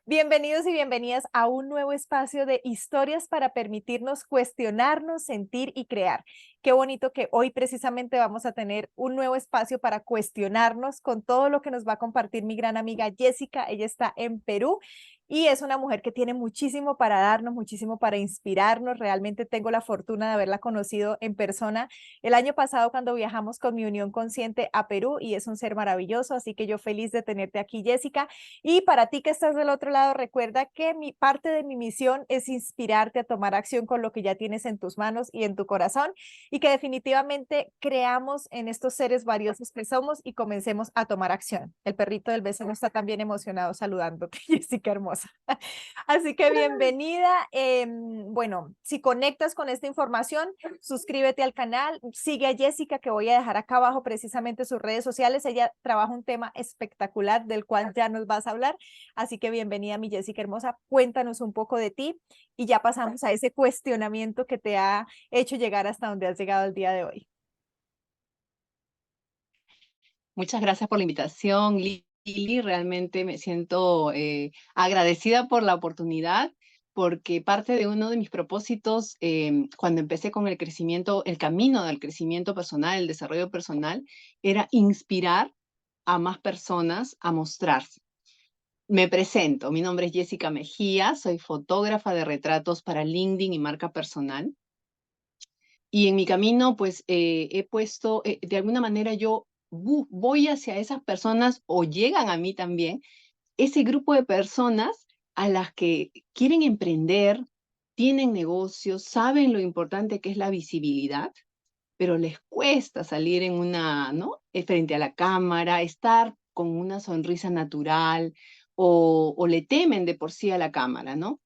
Bienvenidos y bienvenidas a un nuevo espacio de historias para permitirnos cuestionarnos, sentir y crear. Qué bonito que hoy precisamente vamos a tener un nuevo espacio para cuestionarnos con todo lo que nos va a compartir mi gran amiga Jessica. Ella está en Perú y es una mujer que tiene muchísimo para darnos, muchísimo para inspirarnos. Realmente tengo la fortuna de haberla conocido en persona el año pasado cuando viajamos con mi Unión Consciente a Perú y es un ser maravilloso. Así que yo feliz de tenerte aquí, Jessica. Y para ti que estás del otro lado, recuerda que parte de mi misión es inspirarte a tomar acción con lo que ya tienes en tus manos y en tu corazón y que definitivamente creamos en estos seres valiosos que somos y comencemos a tomar acción. El perrito del vecino está también emocionado saludándote, Jessica hermosa. Así que bienvenida. Bueno, si conectas con esta información, suscríbete al canal, sigue a Jessica, que voy a dejar acá abajo precisamente sus redes sociales. Ella trabaja un tema espectacular del cual ya nos vas a hablar. Así que bienvenida, mi Jessica hermosa. Cuéntanos un poco de ti y ya pasamos a ese cuestionamiento que te ha hecho llegar hasta donde has llegado el día de hoy. Muchas gracias por la invitación, Lili. Realmente me siento agradecida por la oportunidad, porque parte de uno de mis propósitos cuando empecé con el crecimiento, el camino del crecimiento personal, el desarrollo personal, era inspirar a más personas a mostrarse. Me presento, mi nombre es Jessica Mejía, soy fotógrafa de retratos para LinkedIn y marca personal. Y en mi camino, pues, he puesto, de alguna manera yo voy hacia esas personas o llegan a mí también, ese grupo de personas a las que quieren emprender, tienen negocios, saben lo importante que es la visibilidad, pero les cuesta salir en una, ¿no? Frente a la cámara, estar con una sonrisa natural o le temen de por sí a la cámara, ¿no?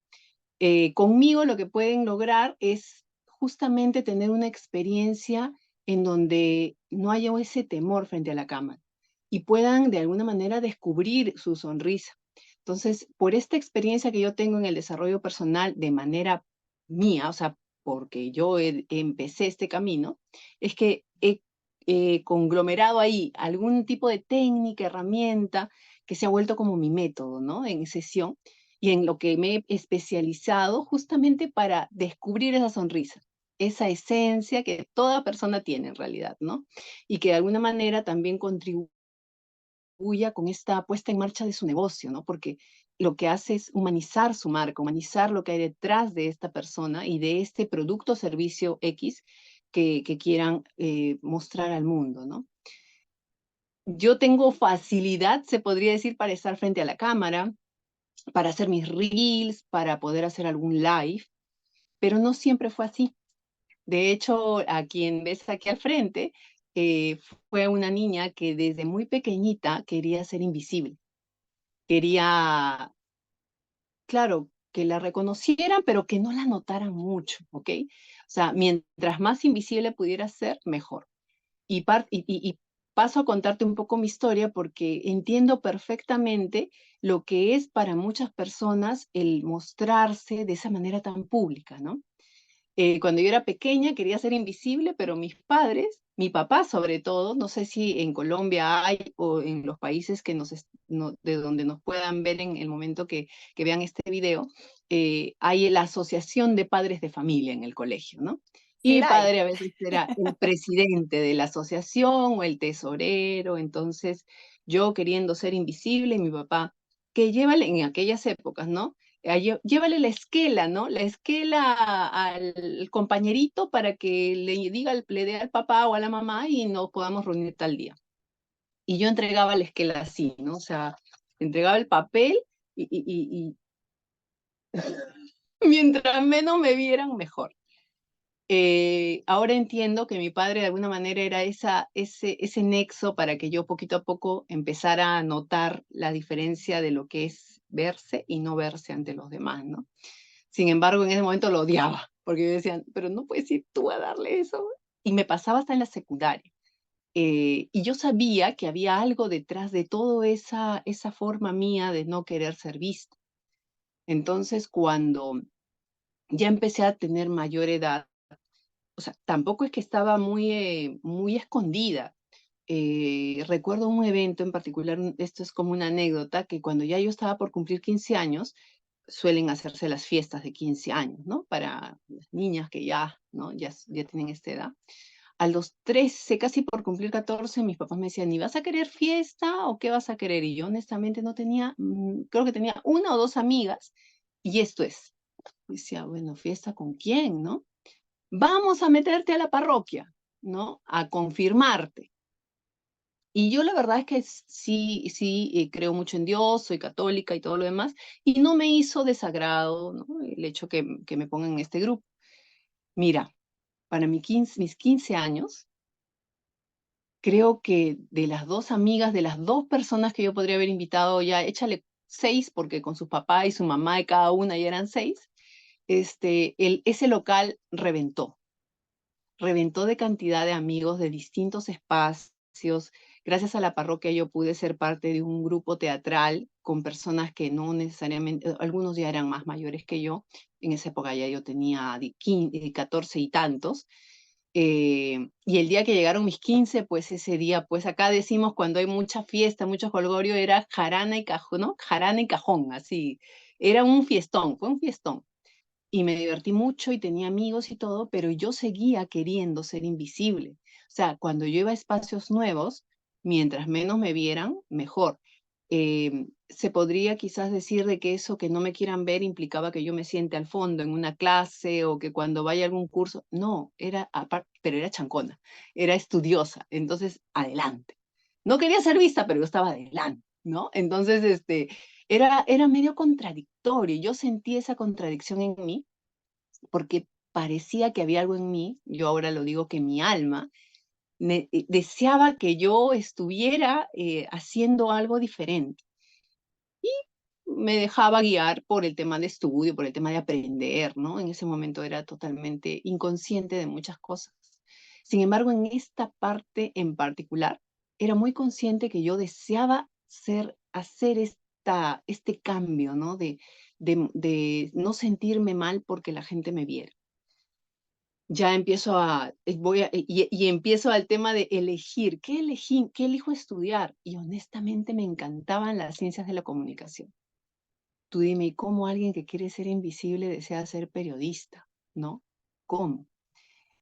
Conmigo lo que pueden lograr es justamente tener una experiencia en donde no haya ese temor frente a la cámara y puedan de alguna manera descubrir su sonrisa. Entonces, por esta experiencia que yo tengo en el desarrollo personal de manera mía, o sea, porque yo empecé este camino, es que he conglomerado ahí algún tipo de técnica, herramienta que se ha vuelto como mi método, ¿no? En sesión y en lo que me he especializado justamente para descubrir esa sonrisa, esa esencia que toda persona tiene en realidad, ¿no? Y que de alguna manera también contribuya con esta puesta en marcha de su negocio, ¿no? Porque lo que hace es humanizar su marca, humanizar lo que hay detrás de esta persona y de este producto o servicio X que quieran mostrar al mundo, ¿no? Yo tengo facilidad, se podría decir, para estar frente a la cámara, para hacer mis reels, para poder hacer algún live, pero no siempre fue así. De hecho, a quien ves aquí al frente, fue una niña que desde muy pequeñita quería ser invisible. Quería, claro, que la reconocieran, pero que no la notaran mucho, ¿ok? O sea, mientras más invisible pudiera ser, mejor. Y paso a contarte un poco mi historia porque entiendo perfectamente lo que es para muchas personas el mostrarse de esa manera tan pública, ¿no? Cuando yo era pequeña quería ser invisible, pero mis padres, mi papá sobre todo, no sé si en Colombia hay o en los países que de donde nos puedan ver en el momento que vean este video, hay la asociación de padres de familia en el colegio, ¿no? Y Sí, mi la hay. padre a veces era el presidente de la asociación o el tesorero, entonces yo queriendo ser invisible y mi papá, que llévale en aquellas épocas, ¿no? Llévale la esquela, ¿no? La esquela al compañerito para que le dé al papá o a la mamá y nos podamos reunir tal día. Y yo entregaba la esquela así, ¿no? O sea, entregaba el papel y mientras menos me vieran, mejor. Ahora entiendo que mi padre de alguna manera era ese nexo para que yo poquito a poco empezara a notar la diferencia de lo que es verse y no verse ante los demás, ¿no? Sin embargo, en ese momento lo odiaba, porque yo decía, pero no puedes ir tú a darle eso. Y me pasaba hasta en la secundaria. Y yo sabía que había algo detrás de toda esa forma mía de no querer ser vista. Entonces, cuando ya empecé a tener mayor edad, o sea, tampoco es que estaba muy escondida, recuerdo un evento en particular, esto es como una anécdota, que cuando ya yo estaba por cumplir 15 años, suelen hacerse las fiestas de 15 años, ¿no? Para las niñas que ya, ¿no? Ya tienen esta edad. A los 13, casi por cumplir 14, mis papás me decían, ¿y vas a querer fiesta o qué vas a querer? Y yo honestamente no tenía, creo que tenía una o dos amigas, y esto es. Decía, bueno, ¿fiesta con quién, no? Vamos a meterte a la parroquia, ¿no? A confirmarte. Y yo la verdad es que sí, sí, creo mucho en Dios, soy católica y todo lo demás, y no me hizo desagrado, ¿no? El hecho que me pongan en este grupo. Mira, para mis 15 años, creo que de las dos amigas, de las dos personas que yo podría haber invitado, ya échale 6, porque con su papá y su mamá de cada una ya eran 6, ese local reventó de cantidad de amigos de distintos espacios. Gracias a la parroquia yo pude ser parte de un grupo teatral con personas que no necesariamente, algunos ya eran más mayores que yo. En esa época ya yo tenía 14 y tantos. Y el día que llegaron mis 15, pues ese día, pues acá decimos cuando hay mucha fiesta, mucho jolgorio, era jarana y cajón, ¿no? Jarana y cajón, así. Era un fiestón, fue un fiestón. Y me divertí mucho y tenía amigos y todo, pero yo seguía queriendo ser invisible. O sea, cuando yo iba a espacios nuevos, mientras menos me vieran, mejor. Se podría quizás decir de que eso que no me quieran ver implicaba que yo me siente al fondo en una clase o que cuando vaya a algún curso. No, era aparte, pero era chancona, era estudiosa, entonces adelante. No quería ser vista, pero yo estaba adelante, ¿no? Entonces, era medio contradictorio. Yo sentí esa contradicción en mí porque parecía que había algo en mí, yo ahora lo digo que mi alma, deseaba que yo estuviera haciendo algo diferente. Y me dejaba guiar por el tema de estudio, por el tema de aprender, ¿no? En ese momento era totalmente inconsciente de muchas cosas. Sin embargo, en esta parte en particular, era muy consciente que yo deseaba hacer este cambio, ¿no? De no sentirme mal porque la gente me viera. Ya empiezo y empiezo al tema de elegir, qué elijo estudiar? Y honestamente me encantaban las ciencias de la comunicación. Tú dime, ¿y cómo alguien que quiere ser invisible desea ser periodista? ¿No? ¿Cómo?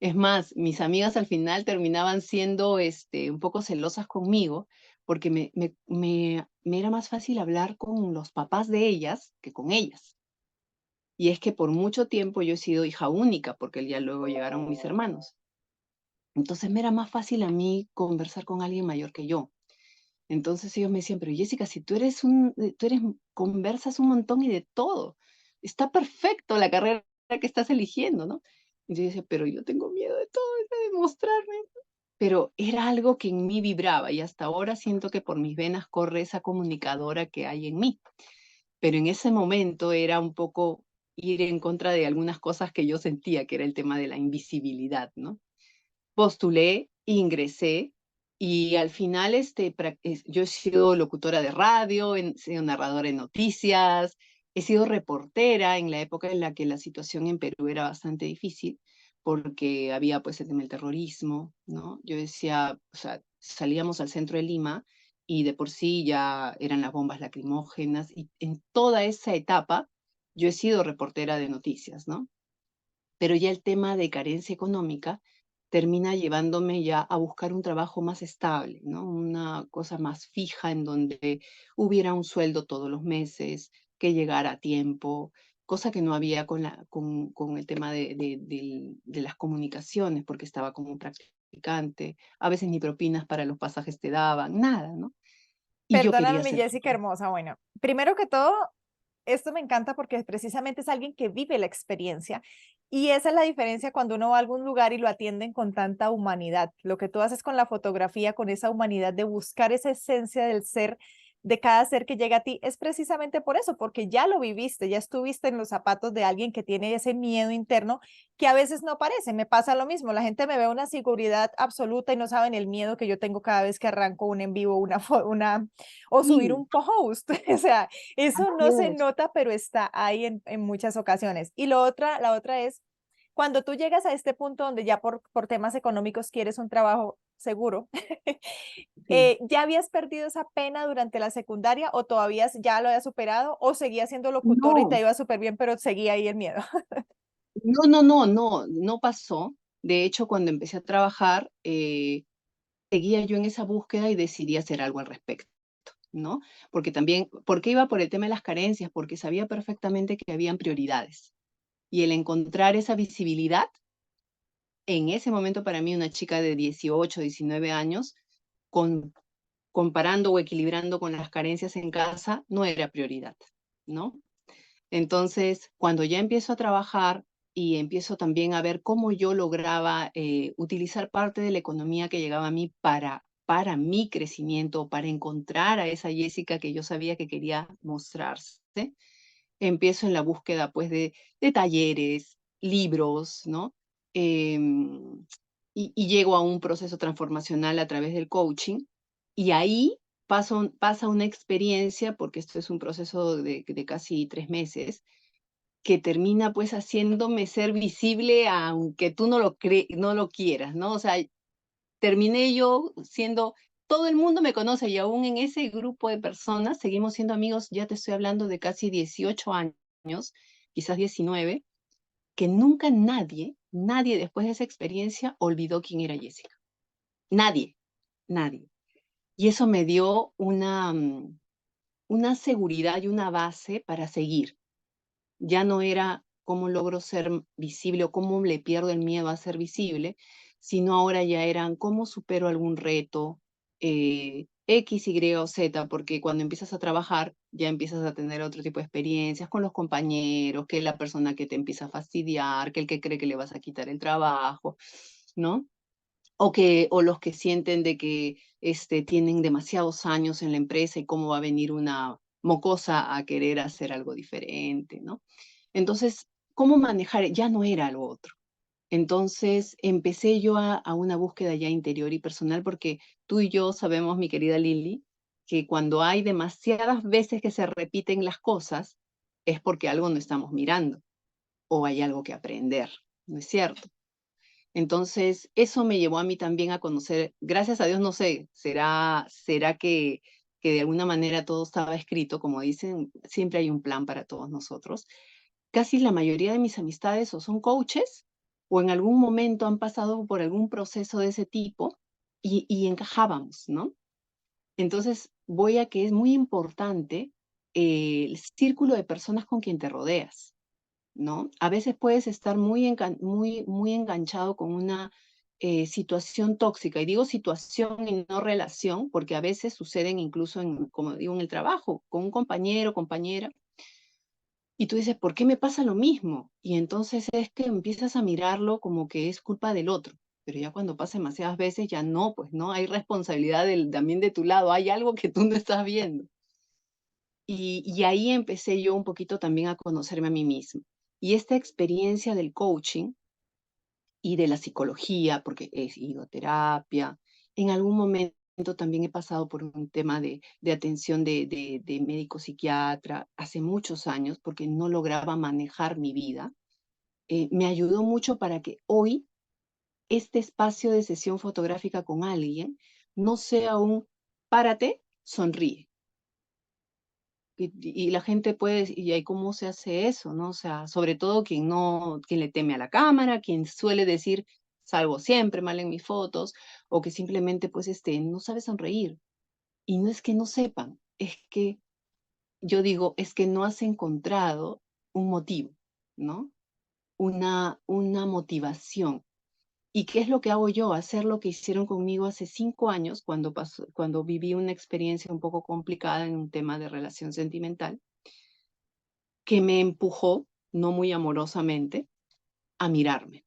Es más, mis amigas al final terminaban siendo un poco celosas conmigo porque me era más fácil hablar con los papás de ellas que con ellas. Y es que por mucho tiempo yo he sido hija única, porque ya luego llegaron mis hermanos. Entonces me era más fácil a mí conversar con alguien mayor que yo. Entonces ellos me decían, pero Jessica, si conversas un montón y de todo, está perfecto la carrera que estás eligiendo, ¿no? Y yo decía, pero yo tengo miedo de todo, de demostrarme. Pero era algo que en mí vibraba y hasta ahora siento que por mis venas corre esa comunicadora que hay en mí. Pero en ese momento era un poco ir en contra de algunas cosas que yo sentía, que era el tema de la invisibilidad, ¿no? Postulé, ingresé y al final yo he sido locutora de radio, he sido narradora de noticias, he sido reportera en la época en la que la situación en Perú era bastante difícil porque había pues el tema del terrorismo, ¿no? Yo decía, o sea, salíamos al centro de Lima y de por sí ya eran las bombas lacrimógenas y en toda esa etapa yo he sido reportera de noticias, ¿no? Pero ya el tema de carencia económica termina llevándome ya a buscar un trabajo más estable, ¿no? Una cosa más fija en donde hubiera un sueldo todos los meses, que llegara a tiempo, cosa que no había con el tema de las comunicaciones, porque estaba como practicante, a veces ni propinas para los pasajes te daban, nada, ¿no? Y yo Perdóname, quería mi hacer Jessica hermosa. Bueno, primero que todo, esto me encanta porque precisamente es alguien que vive la experiencia y esa es la diferencia cuando uno va a algún lugar y lo atienden con tanta humanidad. Lo que tú haces con la fotografía, con esa humanidad de buscar esa esencia del ser, de cada ser que llega a ti, es precisamente por eso, porque ya lo viviste, ya estuviste en los zapatos de alguien que tiene ese miedo interno que a veces no parece. Me pasa lo mismo, la gente me ve una seguridad absoluta y no saben el miedo que yo tengo cada vez que arranco un en vivo, o subir Sí, un post. O sea, eso así no se es. nota, pero está ahí en muchas ocasiones. Y la otra es, cuando tú llegas a este punto donde ya por temas económicos quieres un trabajo, seguro. Sí. ¿Ya habías perdido esa pena durante la secundaria o todavía ya lo habías superado o seguías siendo locutora y te No, iba súper bien, pero seguía ahí el miedo? no pasó. De hecho, cuando empecé a trabajar, seguía yo en esa búsqueda y decidí hacer algo al respecto, ¿no? Porque también, ¿por qué iba por el tema de las carencias? Porque sabía perfectamente que habían prioridades. Y el encontrar esa visibilidad, en ese momento para mí, una chica de 18, 19 años, con, comparando o equilibrando con las carencias en casa, no era prioridad, ¿no? Entonces, cuando ya empiezo a trabajar y empiezo también a ver cómo yo lograba utilizar parte de la economía que llegaba a mí para mi crecimiento, para encontrar a esa Jessica que yo sabía que quería mostrarse, empiezo en la búsqueda pues de talleres, libros, ¿no? Em, y llego a un proceso transformacional a través del coaching y ahí pasa una experiencia, porque esto es un proceso de casi 3 meses, que termina pues haciéndome ser visible aunque tú no lo quieras, ¿no? O sea, terminé yo siendo, todo el mundo me conoce y aún en ese grupo de personas seguimos siendo amigos, ya te estoy hablando de casi 18 años, quizás 19, que nunca nadie después de esa experiencia olvidó quién era Jessica. Nadie, nadie. Y eso me dio una seguridad y una base para seguir. Ya no era cómo logro ser visible o cómo le pierdo el miedo a ser visible, sino ahora ya eran cómo supero algún reto, X, Y o Z, porque cuando empiezas a trabajar ya empiezas a tener otro tipo de experiencias con los compañeros, que la persona que te empieza a fastidiar, que el que cree que le vas a quitar el trabajo, ¿no? O los que sienten de que tienen demasiados años en la empresa y cómo va a venir una mocosa a querer hacer algo diferente, ¿no? Entonces, ¿cómo manejar? Ya no era lo otro. Entonces, empecé yo a una búsqueda ya interior y personal porque tú y yo sabemos, mi querida Lili, que cuando hay demasiadas veces que se repiten las cosas, es porque algo no estamos mirando o hay algo que aprender, ¿no es cierto? Entonces, eso me llevó a mí también a conocer, gracias a Dios, no sé, será que de alguna manera todo estaba escrito, como dicen, siempre hay un plan para todos nosotros. Casi la mayoría de mis amistades o son coaches o en algún momento han pasado por algún proceso de ese tipo y encajábamos, ¿no? Entonces, voy a que es muy importante el círculo de personas con quien te rodeas, ¿no? A veces puedes estar muy enganchado con una situación tóxica, y digo situación y no relación, porque a veces suceden incluso, como digo, en el trabajo, con un compañero, compañera, y tú dices, ¿por qué me pasa lo mismo? Y entonces es que empiezas a mirarlo como que es culpa del otro, pero ya cuando pasa demasiadas veces ya no, pues no, hay responsabilidad también de tu lado, hay algo que tú no estás viendo. Y ahí empecé yo un poquito también a conocerme a mí misma. Y esta experiencia del coaching y de la psicología, porque he ido a terapia, en algún momento también he pasado por un tema de atención de médico psiquiatra hace muchos años porque no lograba manejar mi vida. Me ayudó mucho para que hoy este espacio de sesión fotográfica con alguien no sea un párate, sonríe. Y la gente puede, y ahí cómo se hace eso, ¿no? O sea, sobre todo quien no, quien le teme a la cámara, quien suele decir, salgo siempre mal en mis fotos, o que simplemente, pues, no sabe sonreír. Y no es que no sepan, es que yo digo, es que no has encontrado un motivo, ¿no? Una motivación. ¿Y qué es lo que hago yo? Hacer lo que hicieron conmigo hace 5 años, cuando viví una experiencia un poco complicada en un tema de relación sentimental que me empujó, no muy amorosamente, a mirarme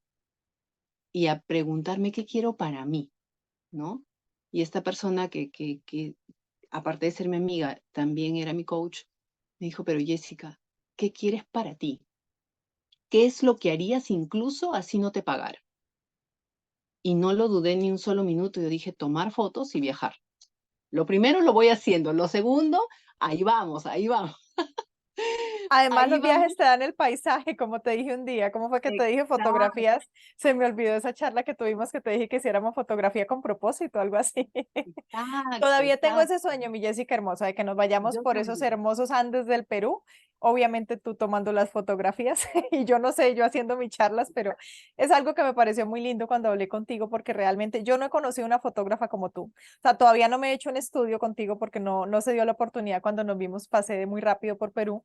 y a preguntarme qué quiero para mí, ¿no? Y esta persona que aparte de ser mi amiga, también era mi coach, me dijo, pero Jessica, ¿qué quieres para ti? ¿Qué es lo que harías incluso así no te pagara? Y no lo dudé ni un solo minuto. Yo dije, tomar fotos y viajar. Lo primero lo voy haciendo. Lo segundo, ahí vamos, ahí vamos. Además, Ahí los vamos. viajes te dan el paisaje, como te dije un día. ¿Cómo fue que te dije Exacto, fotografías? Se me olvidó esa charla que tuvimos que te dije que hiciéramos fotografía con propósito, algo así. exacto, Todavía tengo ese exacto. sueño, mi Jessica hermosa, de que nos vayamos Yo por esos también. hermosos Andes del Perú. Obviamente tú tomando las fotografías y yo no sé, yo haciendo mis charlas, pero es algo que me pareció muy lindo cuando hablé contigo porque realmente yo no he conocido una fotógrafa como tú. O sea, todavía no me he hecho un estudio contigo porque no se dio la oportunidad cuando nos vimos, pasé de muy rápido por Perú,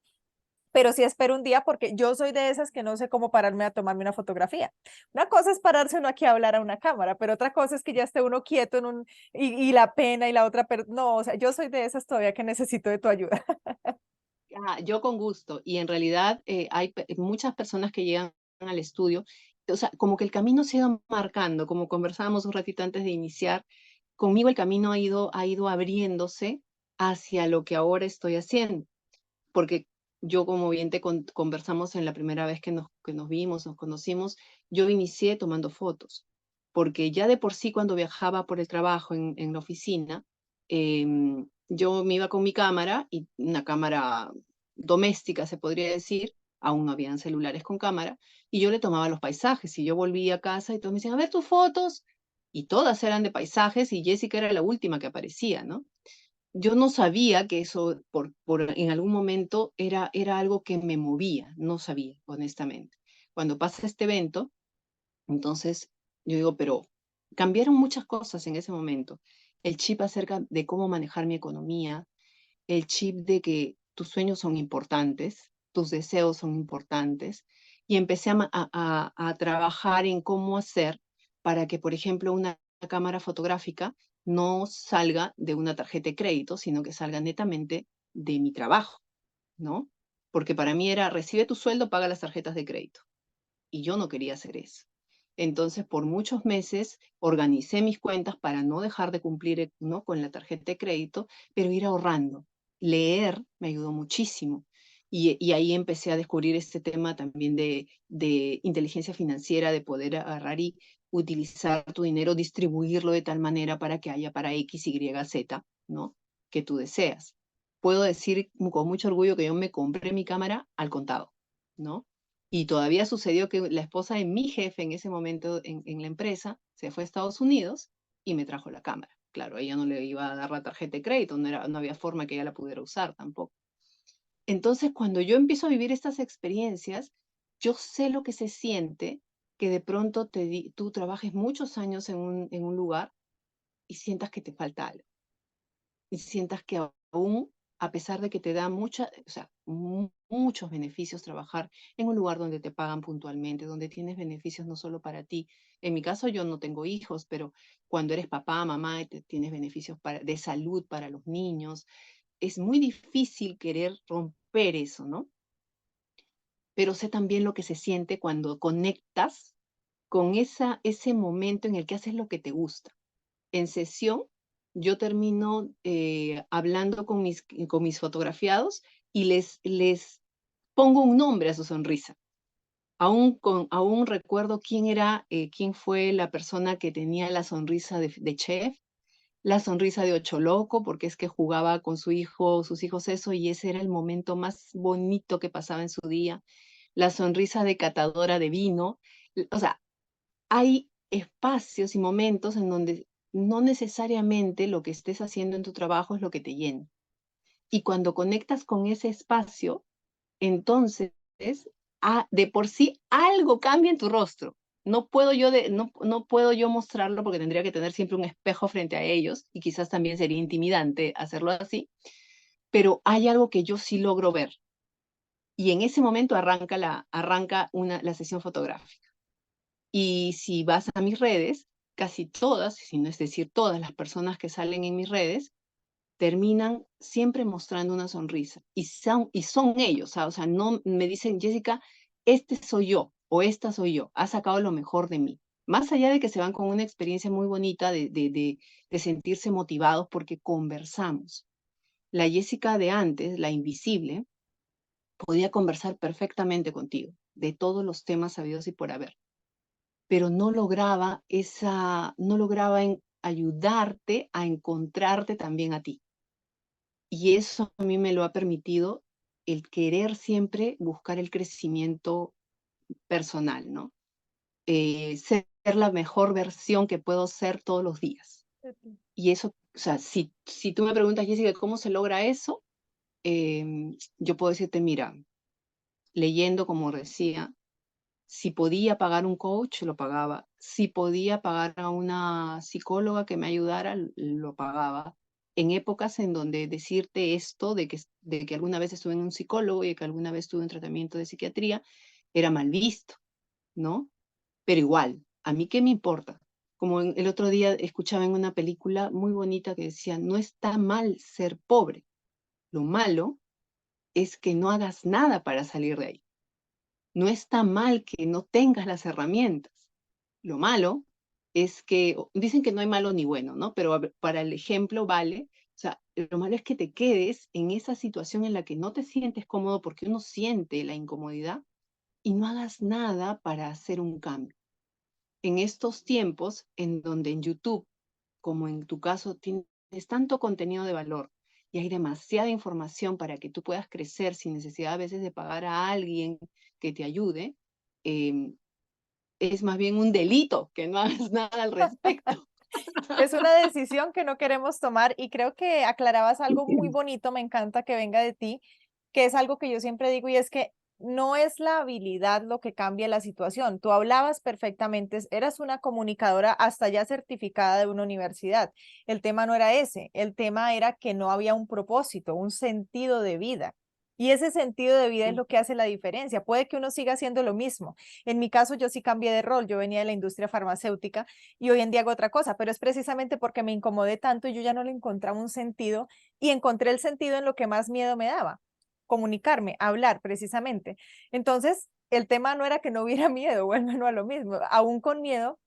pero sí espero un día porque yo soy de esas que no sé cómo pararme a tomarme una fotografía. Una cosa es pararse uno aquí a hablar a una cámara, pero otra cosa es que ya esté uno quieto en un y la pena y la otra, pero no, o sea, yo soy de esas todavía que necesito de tu ayuda. Yo con gusto. Y en realidad hay muchas personas que llegan al estudio, o sea, como que el camino se ha ido marcando, como conversábamos un ratito antes de iniciar, conmigo el camino ha ido abriéndose hacia lo que ahora estoy haciendo, porque yo, como bien conversamos en la primera vez que nos vimos, nos conocimos, yo inicié tomando fotos, porque ya de por sí cuando viajaba por el trabajo en la oficina, yo me iba con mi cámara, y una cámara doméstica, se podría decir, aún no habían celulares con cámara, y yo le tomaba los paisajes, y yo volvía a casa y todos me decían, a ver tus fotos, y todas eran de paisajes, y Jessica era la última que aparecía, ¿no? Yo no sabía que eso en algún momento era algo que me movía, no sabía, honestamente. Cuando pasa este evento, entonces yo digo, pero cambiaron muchas cosas en ese momento. El chip acerca de cómo manejar mi economía, el chip de que tus sueños son importantes, tus deseos son importantes, y empecé a trabajar en cómo hacer para que, por ejemplo, una cámara fotográfica no salga de una tarjeta de crédito, sino que salga netamente de mi trabajo, ¿no? Porque para mí era, recibe tu sueldo, paga las tarjetas de crédito. Y yo no quería hacer eso. Entonces, por muchos meses organicé mis cuentas para no dejar de cumplir, ¿no?, con la tarjeta de crédito, pero ir ahorrando. Leer me ayudó muchísimo. Y ahí empecé a descubrir este tema también de inteligencia financiera, de poder agarrar y utilizar tu dinero, distribuirlo de tal manera para que haya para X, Y, Z, ¿no?, que tú deseas. Puedo decir con mucho orgullo que yo me compré mi cámara al contado, ¿no? Y todavía sucedió que la esposa de mi jefe en ese momento en la empresa se fue a Estados Unidos y me trajo la cámara. Claro, ella no le iba a dar la tarjeta de crédito, no había forma que ella la pudiera usar tampoco. Entonces, cuando yo empiezo a vivir estas experiencias, yo sé lo que se siente que de pronto tú trabajes muchos años en un lugar y sientas que te falta algo, y sientas que aún, a pesar de que te da o sea, muchos beneficios trabajar en un lugar donde te pagan puntualmente, donde tienes beneficios no solo para ti. En mi caso, yo no tengo hijos, pero cuando eres papá, mamá, y tienes beneficios de salud para los niños, es muy difícil querer romper eso, ¿no? Pero sé también lo que se siente cuando conectas con ese momento en el que haces lo que te gusta. En sesión, yo termino hablando con mis fotografiados y les pongo un nombre a su sonrisa. Aún recuerdo quién fue la persona que tenía la sonrisa de chef, la sonrisa de Ocholoco, porque es que jugaba con sus hijos eso, y ese era el momento más bonito que pasaba en su día. La sonrisa de catadora de vino. O sea, hay espacios y momentos en donde no necesariamente lo que estés haciendo en tu trabajo es lo que te llena. Y cuando conectas con ese espacio, entonces, de por sí algo cambia en tu rostro. No puedo yo mostrarlo porque tendría que tener siempre un espejo frente a ellos y quizás también sería intimidante hacerlo así, pero hay algo que yo sí logro ver. Y en ese momento arranca la sesión fotográfica. Y si vas a mis redes, casi todas, si no es decir todas las personas que salen en mis redes, terminan siempre mostrando una sonrisa. Y son ellos, o sea, no me dicen, Jessica, este soy yo o esta soy yo, ha sacado lo mejor de mí. Más allá de que se van con una experiencia muy bonita de sentirse motivados porque conversamos. La Jessica de antes, la invisible, podía conversar perfectamente contigo de todos los temas sabidos y por haber, pero no lograba ayudarte a encontrarte también a ti. Y eso a mí me lo ha permitido el querer siempre buscar el crecimiento personal, ¿no? Ser la mejor versión que puedo ser todos los días. Y eso, o sea, si tú me preguntas, Jessica, ¿cómo se logra eso? Yo puedo decirte, mira, leyendo, como decía, si podía pagar un coach, lo pagaba. Si podía pagar a una psicóloga que me ayudara, lo pagaba. En épocas en donde decirte esto de que alguna vez estuve en un psicólogo y que alguna vez tuve un tratamiento de psiquiatría, era mal visto, ¿no? Pero igual, ¿a mí qué me importa? Como el otro día escuchaba en una película muy bonita que decía, no está mal ser pobre, lo malo es que no hagas nada para salir de ahí. No está mal que no tengas las herramientas. Lo malo es que, dicen que no hay malo ni bueno, ¿no? Pero para el ejemplo vale, o sea, lo malo es que te quedes en esa situación en la que no te sientes cómodo porque uno siente la incomodidad y no hagas nada para hacer un cambio. En estos tiempos en donde en YouTube, como en tu caso, tienes tanto contenido de valor y hay demasiada información para que tú puedas crecer sin necesidad a veces de pagar a alguien que te ayude, eh, es más bien un delito que no hagas nada al respecto. Es una decisión que no queremos tomar y creo que aclarabas algo muy bonito, me encanta que venga de ti, que es algo que yo siempre digo y es que no es la habilidad lo que cambia la situación. Tú hablabas perfectamente, eras una comunicadora hasta ya certificada de una universidad. El tema no era ese, el tema era que no había un propósito, un sentido de vida. Y ese sentido de vida es lo que hace la diferencia. Puede que uno siga haciendo lo mismo. En mi caso, yo sí cambié de rol. Yo venía de la industria farmacéutica y hoy en día hago otra cosa, pero es precisamente porque me incomodé tanto y yo ya no le encontraba un sentido y encontré el sentido en lo que más miedo me daba, comunicarme, hablar precisamente. Entonces, el tema no era que no hubiera miedo, bueno, a lo mismo, aún con miedo.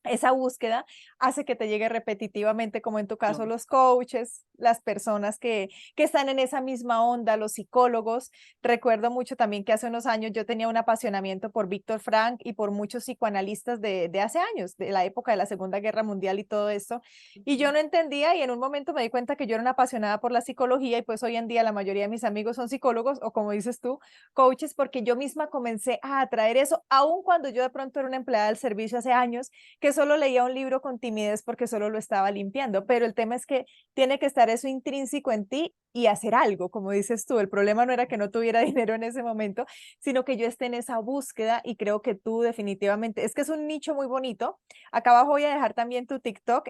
Esa búsqueda hace que te llegue repetitivamente, como en tu caso, No. los coaches, las personas que están en esa misma onda, los psicólogos. Recuerdo mucho también que hace unos años yo tenía un apasionamiento por Víctor Frank y por muchos psicoanalistas de hace años, de la época de la Segunda Guerra Mundial y todo esto. Y yo no entendía y en un momento me di cuenta que yo era una apasionada por la psicología y pues hoy en día la mayoría de mis amigos son psicólogos o como dices tú, coaches, porque yo misma comencé a atraer eso, aun cuando yo de pronto era una empleada del servicio hace años que solo leía un libro con timidez porque solo lo estaba limpiando. Pero el tema es que tiene que estar eso intrínseco en ti y hacer algo, como dices tú. El problema no era que no tuviera dinero en ese momento, sino que yo esté en esa búsqueda y creo que tú definitivamente, es que es un nicho muy bonito. Acá abajo voy a dejar también tu TikTok,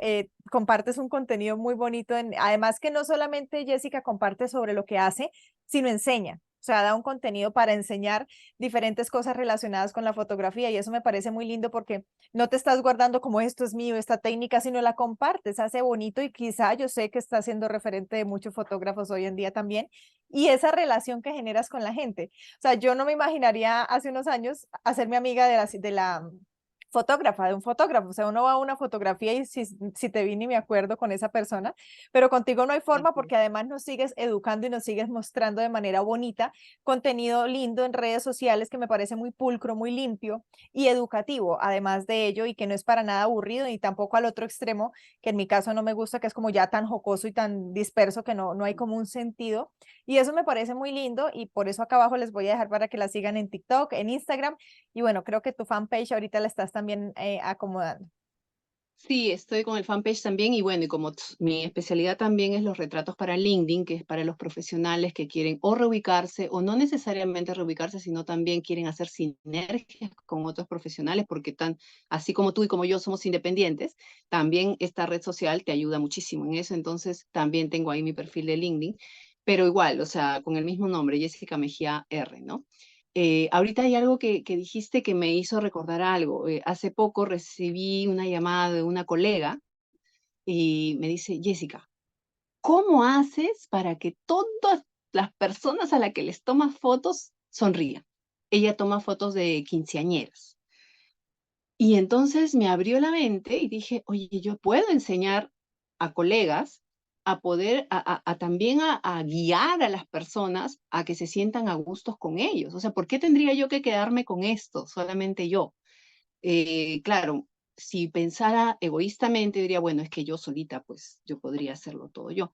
compartes un contenido muy bonito, además que no solamente Jessica comparte sobre lo que hace, sino enseña. O sea, da un contenido para enseñar diferentes cosas relacionadas con la fotografía y eso me parece muy lindo porque no te estás guardando como esto es mío, esta técnica, sino la compartes, hace bonito y quizá yo sé que está siendo referente de muchos fotógrafos hoy en día también y esa relación que generas con la gente. O sea, yo no me imaginaría hace unos años hacerme amiga de la fotógrafa, de un fotógrafo. O sea, uno va a una fotografía y si te vi ni me acuerdo con esa persona, pero contigo no hay forma porque además nos sigues educando y nos sigues mostrando de manera bonita contenido lindo en redes sociales que me parece muy pulcro, muy limpio y educativo, además de ello, y que no es para nada aburrido ni tampoco al otro extremo, que en mi caso no me gusta, que es como ya tan jocoso y tan disperso que no hay como un sentido. Y eso me parece muy lindo y por eso acá abajo les voy a dejar para que la sigan en TikTok, en Instagram y bueno, creo que tu fanpage ahorita la estás también acomodando. Sí, estoy con el fanpage también y bueno, y como mi especialidad también es los retratos para LinkedIn, que es para los profesionales que quieren o reubicarse o no necesariamente reubicarse, sino también quieren hacer sinergias con otros profesionales, porque así como tú y como yo somos independientes, también esta red social te ayuda muchísimo en eso, entonces también tengo ahí mi perfil de LinkedIn, pero igual, o sea, con el mismo nombre, Jessica Mejía R, ¿no? Ahorita hay algo que dijiste que me hizo recordar algo. Hace poco recibí una llamada de una colega y me dice, Jessica, ¿cómo haces para que todas las personas a las que les tomas fotos sonrían? Ella toma fotos de quinceañeras. Y entonces me abrió la mente y dije, oye, yo puedo enseñar a colegas a poder, también a guiar a las personas a que se sientan a gustos con ellos. O sea, ¿por qué tendría yo que quedarme con esto, solamente yo? Claro, si pensara egoístamente, diría, bueno, es que yo solita, pues yo podría hacerlo todo yo.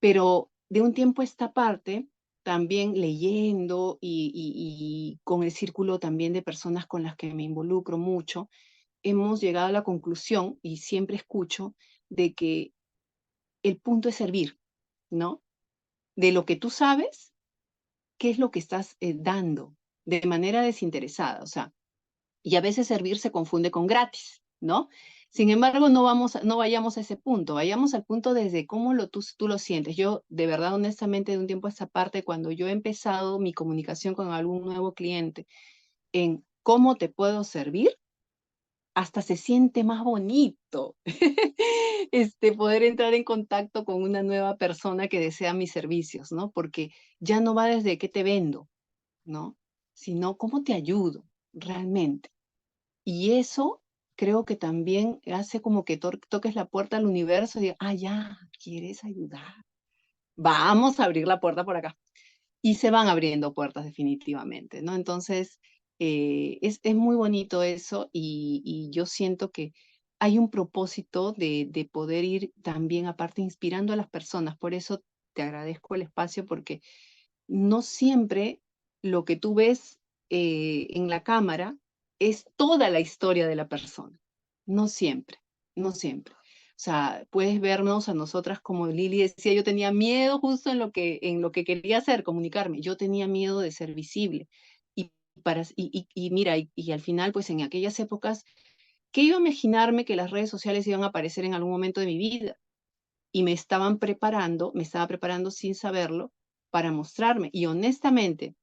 Pero de un tiempo a esta parte, también leyendo y con el círculo también de personas con las que me involucro mucho, hemos llegado a la conclusión, y siempre escucho, de que el punto es servir, ¿no? De lo que tú sabes, ¿qué es lo que estás dando? De manera desinteresada, o sea, y a veces servir se confunde con gratis, ¿no? Sin embargo, no vayamos a ese punto, vayamos al punto desde cómo tú lo sientes. Yo, de verdad, honestamente, de un tiempo a esta parte, cuando yo he empezado mi comunicación con algún nuevo cliente en cómo te puedo servir, hasta se siente más bonito poder entrar en contacto con una nueva persona que desea mis servicios, ¿no? Porque ya no va desde qué te vendo, ¿no? Sino cómo te ayudo realmente. Y eso creo que también hace como que toques la puerta al universo y digas, ah, ya, quieres ayudar. Vamos a abrir la puerta por acá. Y se van abriendo puertas definitivamente, ¿no? Entonces, es muy bonito eso y yo siento que hay un propósito de poder ir también, aparte, inspirando a las personas. Por eso te agradezco el espacio, porque no siempre lo que tú ves en la cámara es toda la historia de la persona. No siempre, no siempre. O sea, puedes vernos a nosotras, como Lili decía, yo tenía miedo justo en lo que quería hacer, comunicarme. Yo tenía miedo de ser visible. Y, y mira, y al final, pues en aquellas épocas, ¿qué iba a imaginarme que las redes sociales iban a aparecer en algún momento de mi vida? Y me estaba preparando sin saberlo para mostrarme. Y honestamente,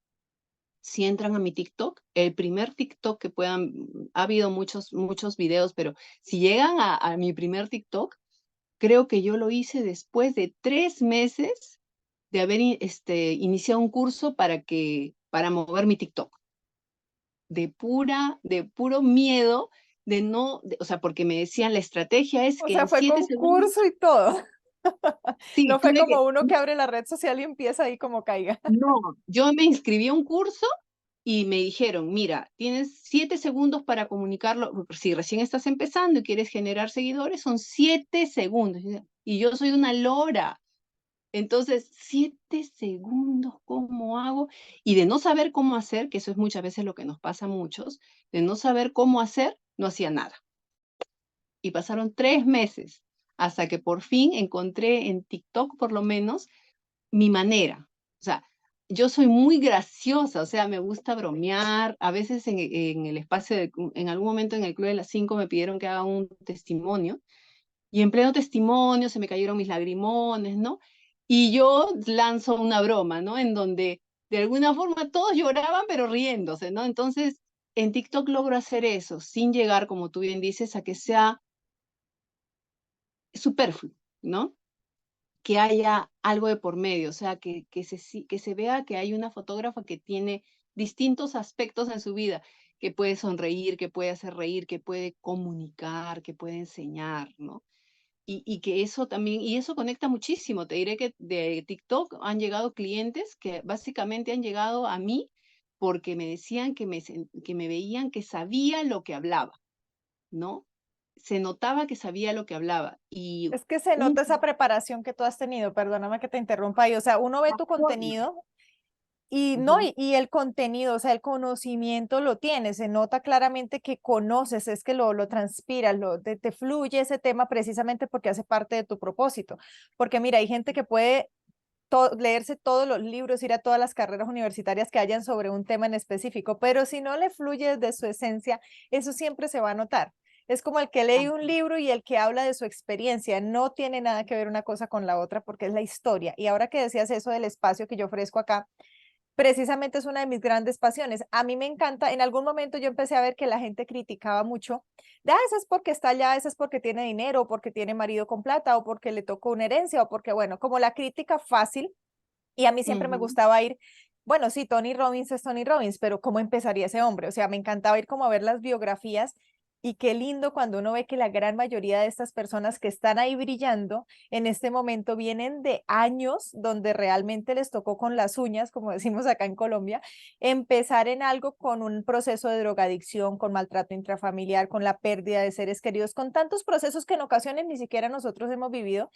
si entran a mi TikTok, el primer TikTok que puedan, ha habido muchos videos, pero si llegan a mi primer TikTok, creo que yo lo hice después de 3 meses de haber iniciado un curso para mover mi TikTok. De puro miedo de no, o sea, porque me decían, la estrategia es O que sea, en fue 7 segundos, concurso y todo. sí, No fue como uno que abre la red social y empieza ahí como caiga. no, yo me inscribí a un curso y me dijeron, mira, tienes 7 segundos para comunicarlo. Si recién estás empezando y quieres generar seguidores, son 7 segundos. Y yo soy una lora. Entonces, 7 segundos, ¿cómo hago? Y de no saber cómo hacer, que eso es muchas veces lo que nos pasa a muchos, de no saber cómo hacer, no hacía nada. Y pasaron 3 meses hasta que por fin encontré en TikTok, por lo menos, mi manera. O sea, yo soy muy graciosa, o sea, me gusta bromear. A veces en el espacio, en algún momento en el Club de las 5 me pidieron que haga un testimonio, y en pleno testimonio se me cayeron mis lagrimones, ¿no? Y yo lanzo una broma, ¿no? En donde de alguna forma todos lloraban, pero riéndose, ¿no? Entonces, en TikTok logro hacer eso, sin llegar, como tú bien dices, a que sea superfluo, ¿no? Que haya algo de por medio, o sea, que se vea que hay una fotógrafa que tiene distintos aspectos en su vida, que puede sonreír, que puede hacer reír, que puede comunicar, que puede enseñar, ¿no? Y que eso también, y eso conecta muchísimo. Te diré que de TikTok han llegado clientes que básicamente han llegado a mí porque me decían que me veían que sabía lo que hablaba, ¿no? Se notaba que sabía lo que hablaba. Y Es que se un nota esa preparación que tú has tenido, perdóname que te interrumpa ahí, o sea, uno ve tu forma. contenido y no, Ujú. y el contenido, o sea, el conocimiento lo tienes, se nota claramente que conoces, es que lo transpiras, te fluye ese tema precisamente porque hace parte de tu propósito. Porque mira, hay gente que puede leerse todos los libros, ir a todas las carreras universitarias que hayan sobre un tema en específico, pero si no le fluye desde su esencia, eso siempre se va a notar. Es como el que lee un libro y el que habla de su experiencia. No tiene nada que ver una cosa con la otra porque es la historia. Y ahora que decías eso del espacio que yo ofrezco acá, precisamente es una de mis grandes pasiones. A mí me encanta, en algún momento yo empecé a ver que la gente criticaba mucho, de, esa es porque está allá, esa es porque tiene dinero, o porque tiene marido con plata, o porque le tocó una herencia, o porque, bueno, como la crítica fácil, y a mí siempre me Ujú. gustaba ir, bueno, sí, Tony Robbins es Tony Robbins, pero ¿cómo empezaría ese hombre? O sea, me encantaba ir como a ver las biografías y qué lindo cuando uno ve que la gran mayoría de estas personas que están ahí brillando en este momento vienen de años donde realmente les tocó con las uñas, como decimos acá en Colombia, empezar en algo con un proceso de drogadicción, con maltrato intrafamiliar, con la pérdida de seres queridos, con tantos procesos que en ocasiones ni siquiera nosotros hemos vivido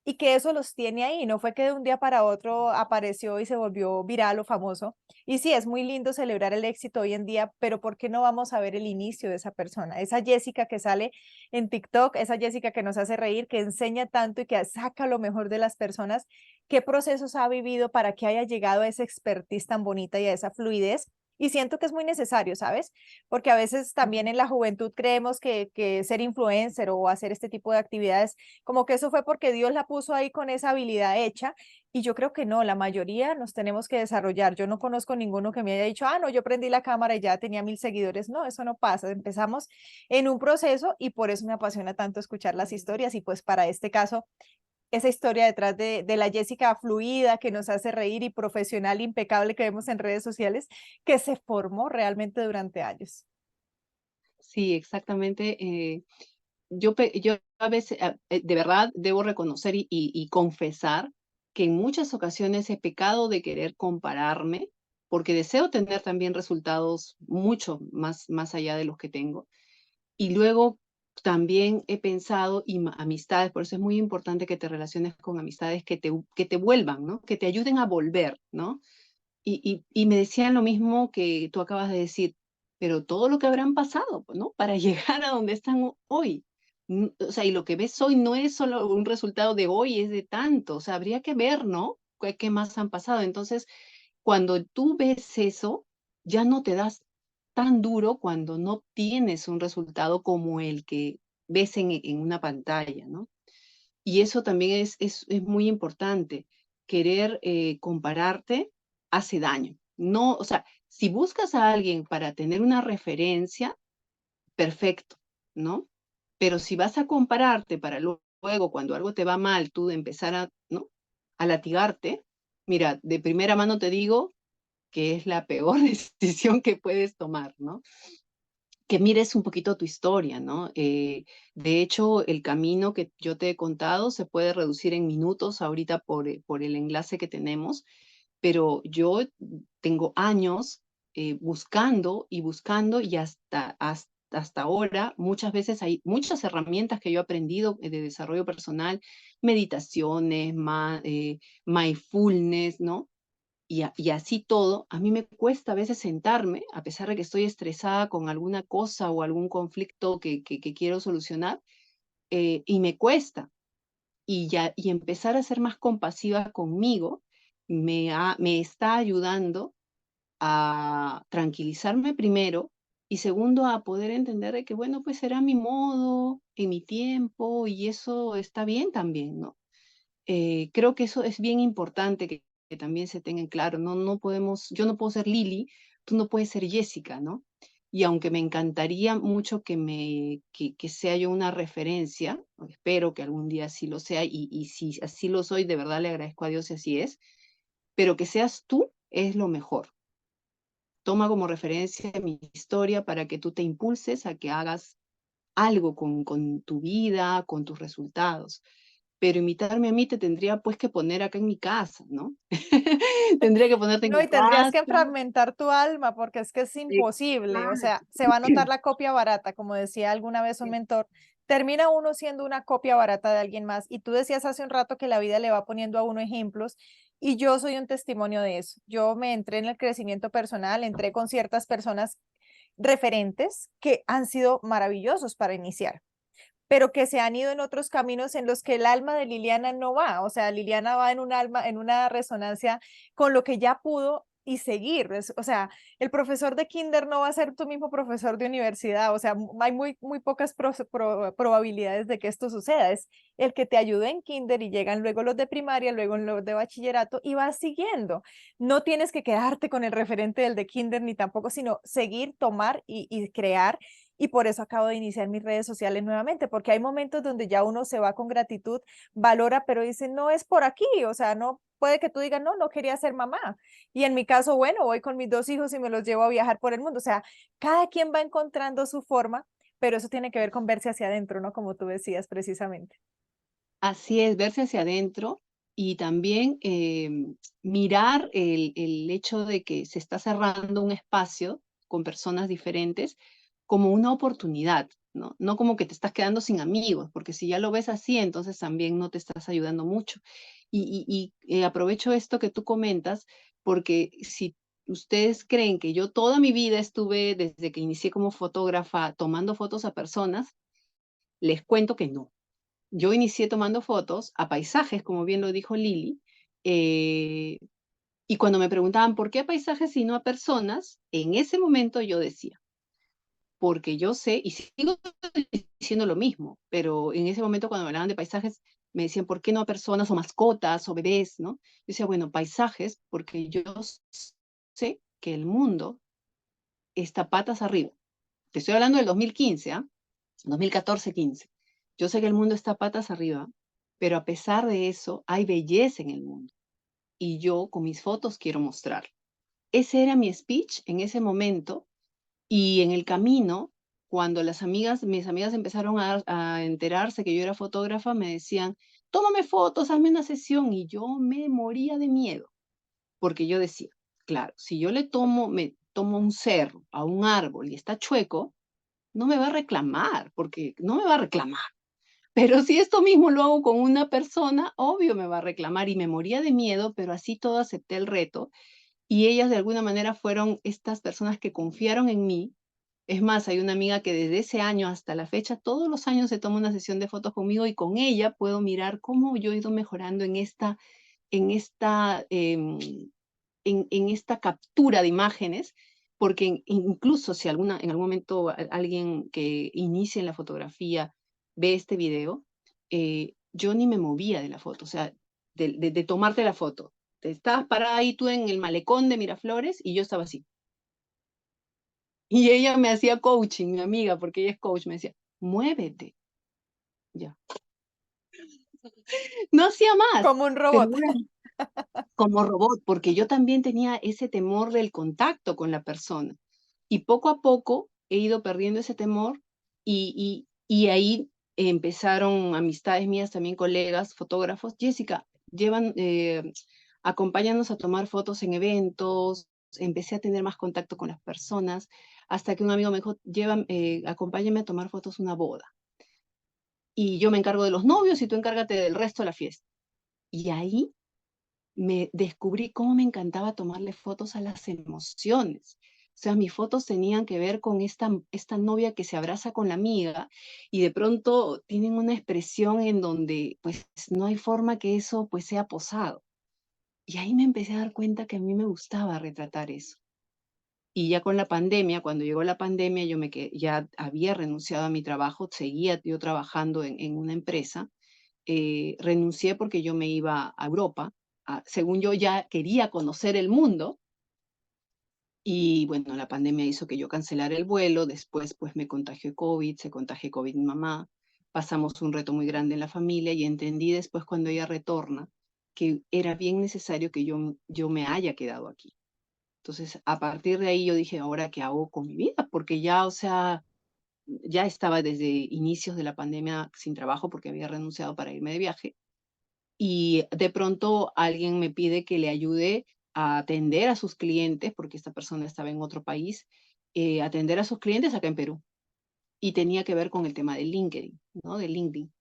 y que eso los tiene ahí, no fue que de un día para otro apareció y se volvió viral o famoso. Y sí, es muy lindo celebrar el éxito hoy en día, pero ¿por qué no vamos a ver el inicio de esa persona? Esa Jessica que sale en TikTok, esa Jessica que nos hace reír, que enseña tanto y que saca lo mejor de las personas, ¿qué procesos ha vivido para que haya llegado a esa expertise tan bonita y a esa fluidez? Y siento que es muy necesario, ¿sabes? Porque a veces también en la juventud creemos que ser influencer o hacer este tipo de actividades, como que eso fue porque Dios la puso ahí con esa habilidad hecha. Y yo creo que no, la mayoría nos tenemos que desarrollar. Yo no conozco ninguno que me haya dicho, ah, no, yo prendí la cámara y ya tenía 1000 seguidores. No, eso no pasa. Empezamos en un proceso y por eso me apasiona tanto escuchar las historias. Y pues para este caso, esa historia detrás de la Jessica fluida que nos hace reír y profesional impecable que vemos en redes sociales, que se formó realmente durante años. Sí, exactamente. Yo a veces, de verdad, debo reconocer y confesar que en muchas ocasiones he pecado de querer compararme, porque deseo tener también resultados mucho más allá de los que tengo. Y luego también he pensado, y amistades, por eso es muy importante que te relaciones con amistades que te vuelvan, ¿no? Que te ayuden a volver, ¿no? Y me decían lo mismo que tú acabas de decir, pero todo lo que habrán pasado, pues, ¿no? Para llegar a donde están hoy. O sea, y lo que ves hoy no es solo un resultado de hoy, es de tanto. O sea, habría que ver, ¿no? ¿Qué más han pasado? Entonces, cuando tú ves eso, ya no te das tan duro cuando no tienes un resultado como el que ves en una pantalla, ¿no? Y eso también es muy importante. Querer compararte hace daño. No, o sea, si buscas a alguien para tener una referencia, perfecto, ¿no? Pero si vas a compararte para luego, cuando algo te va mal, tú de empezar a, ¿no? A latigarte, mira, de primera mano te digo que es la peor decisión que puedes tomar, ¿no? Que mires un poquito tu historia, ¿no? De hecho, el camino que yo te he contado se puede reducir en minutos ahorita por el enlace que tenemos, pero yo tengo años buscando y buscando y hasta ahora muchas veces hay muchas herramientas que yo he aprendido de desarrollo personal, meditaciones, mindfulness, ¿no? Y así todo, a mí me cuesta a veces sentarme, a pesar de que estoy estresada con alguna cosa o algún conflicto que quiero solucionar, y me cuesta. Y empezar a ser más compasiva conmigo me está ayudando a tranquilizarme primero y segundo a poder entender de que, bueno, pues será mi modo, en mi tiempo y eso está bien también, ¿no? Creo que eso es bien importante que también se tenga en claro, no podemos, yo no puedo ser Lili, tú no puedes ser Jessica, ¿no? Y aunque me encantaría mucho que sea yo una referencia, o espero que algún día así lo sea, y si así lo soy, de verdad le agradezco a Dios si así es, pero que seas tú es lo mejor. Toma como referencia mi historia para que tú te impulses a que hagas algo con tu vida, con tus resultados. Pero imitarme a mí te tendría pues que poner acá en mi casa, ¿no? Tendría que ponerte en No, mi y tendrías casa. que fragmentar tu alma porque es que es imposible, o sea, Exacto. se va a notar la copia barata, como decía alguna vez un mentor, termina uno siendo una copia barata de alguien más y tú decías hace un rato que la vida le va poniendo a uno ejemplos y yo soy un testimonio de eso. Yo me entré en el crecimiento personal, entré con ciertas personas referentes que han sido maravillosos para iniciar, pero que se han ido en otros caminos en los que el alma de Liliana no va, o sea, Liliana va en un alma, en una resonancia con lo que ya pudo y seguir, o sea, el profesor de kinder no va a ser tu mismo profesor de universidad, o sea, hay muy pocas probabilidades de que esto suceda, es el que te ayude en kinder y llegan luego los de primaria, luego los de bachillerato y vas siguiendo, no tienes que quedarte con el referente del de kinder ni tampoco, sino seguir, tomar y crear y por eso acabo de iniciar mis redes sociales nuevamente, porque hay momentos donde ya uno se va con gratitud, valora, pero dice, no es por aquí, o sea, no puede que tú digas, no, no quería ser mamá. Y en mi caso, bueno, voy con mis 2 hijos y me los llevo a viajar por el mundo. O sea, cada quien va encontrando su forma, pero eso tiene que ver con verse hacia adentro, ¿no? Como tú decías precisamente. Así es, verse hacia adentro y también mirar el hecho de que se está cerrando un espacio con personas diferentes como una oportunidad. ¿no? No como que te estás quedando sin amigos, porque si ya lo ves así, entonces también no te estás ayudando mucho. Aprovecho esto que tú comentas, porque si ustedes creen que yo toda mi vida estuve, desde que inicié como fotógrafa, tomando fotos a personas, les cuento que no. Yo inicié tomando fotos a paisajes, como bien lo dijo Lili, eh, y cuando me preguntaban por qué a paisajes y no a personas, en ese momento yo decía, porque yo sé, y sigo diciendo lo mismo, pero en ese momento cuando me hablaban de paisajes, me decían, ¿por qué no a personas o mascotas o bebés, no? Yo decía, bueno, paisajes, porque yo sé que el mundo está patas arriba. Te estoy hablando del 2015, ¿ah? 2014-15. Yo sé que el mundo está patas arriba, pero a pesar de eso, hay belleza en el mundo. Y yo con mis fotos quiero mostrar. Ese era mi speech en ese momento. Y en el camino, cuando mis amigas empezaron a enterarse que yo era fotógrafa, me decían, tómame fotos, hazme una sesión. Y yo me moría de miedo, porque yo decía, claro, si yo me tomo un cerro, a un árbol y está chueco, no me va a reclamar, porque no me va a reclamar. Pero si esto mismo lo hago con una persona, obvio me va a reclamar y me moría de miedo, pero así todo acepté el reto y ellas de alguna manera fueron estas personas que confiaron en mí. Es más, hay una amiga que desde ese año hasta la fecha, todos los años se toma una sesión de fotos conmigo y con ella puedo mirar cómo yo he ido mejorando en esta, en esta captura de imágenes, porque incluso si en algún momento alguien que inicie en la fotografía ve este video, yo ni me movía de la foto, o sea, de tomarte la foto. Te estabas parada ahí tú en el malecón de Miraflores y yo estaba así. Y ella me hacía coaching, mi amiga, porque ella es coach, me decía, muévete. Ya. No hacía más, Como un pero robot. como robot, porque yo también tenía ese temor del contacto con la persona. Y poco a poco he ido perdiendo ese temor y ahí empezaron amistades mías, también colegas, fotógrafos. Jessica, acompáñanos a tomar fotos en eventos. Empecé a tener más contacto con las personas, hasta que un amigo me dijo, acompáñame a tomar fotos una boda. Y yo me encargo de los novios y tú encárgate del resto de la fiesta. Y ahí me descubrí cómo me encantaba tomarle fotos a las emociones. O sea, mis fotos tenían que ver con esta novia que se abraza con la amiga y de pronto tienen una expresión en donde pues no hay forma que eso pues sea posado. Y ahí me empecé a dar cuenta que a mí me gustaba retratar eso. Y ya con la pandemia, cuando llegó la pandemia, ya había renunciado a mi trabajo, seguía yo trabajando en una empresa, renuncié porque yo me iba a Europa, según yo ya quería conocer el mundo, y bueno, la pandemia hizo que yo cancelara el vuelo, después pues me contagió COVID, se contagió COVID mi mamá, pasamos un reto muy grande en la familia y entendí después cuando ella retorna que era bien necesario que yo me haya quedado aquí. Entonces, a partir de ahí yo dije, ¿ahora qué hago con mi vida? Porque ya, o sea, ya estaba desde inicios de la pandemia sin trabajo porque había renunciado para irme de viaje y de pronto alguien me pide que le ayude a atender a sus clientes, porque esta persona estaba en otro país, atender a sus clientes acá en Perú. Y tenía que ver con el tema de LinkedIn, ¿no? De LinkedIn.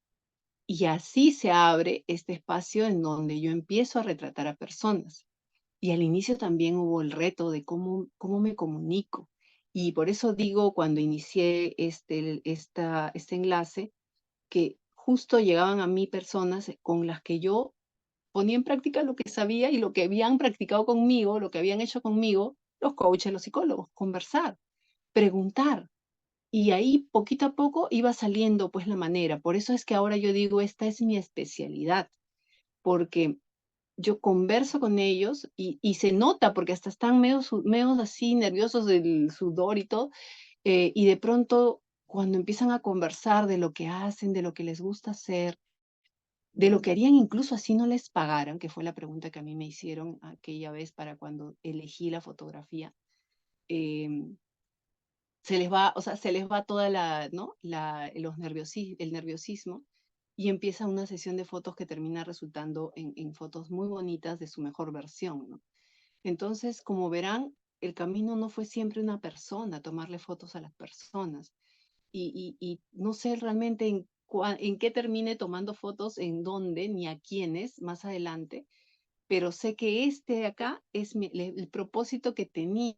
Y así se abre este espacio en donde yo empiezo a retratar a personas. Y al inicio también hubo el reto de cómo me comunico. Y por eso digo, cuando inicié este enlace, que justo llegaban a mí personas con las que yo ponía en práctica lo que sabía y lo que habían practicado conmigo, lo que habían hecho conmigo, los coaches, los psicólogos, conversar, preguntar. Y ahí poquito a poco iba saliendo pues la manera. Por eso es que ahora yo digo, esta es mi especialidad, porque yo converso con ellos y se nota, porque hasta están medio así nerviosos del sudor y todo, y de pronto cuando empiezan a conversar de lo que hacen, de lo que les gusta hacer, de lo que harían incluso así no les pagaran, que fue la pregunta que a mí me hicieron aquella vez para cuando elegí la fotografía, em, o sea, se les va toda ¿no? El nerviosismo y empieza una sesión de fotos que termina resultando en fotos muy bonitas de su mejor versión, ¿no? Entonces, como verán, el camino no fue siempre una persona, tomarle fotos a las personas. y no sé realmente en qué termine tomando fotos, en dónde, ni a quiénes más adelante, pero sé que este de acá es el propósito que tenía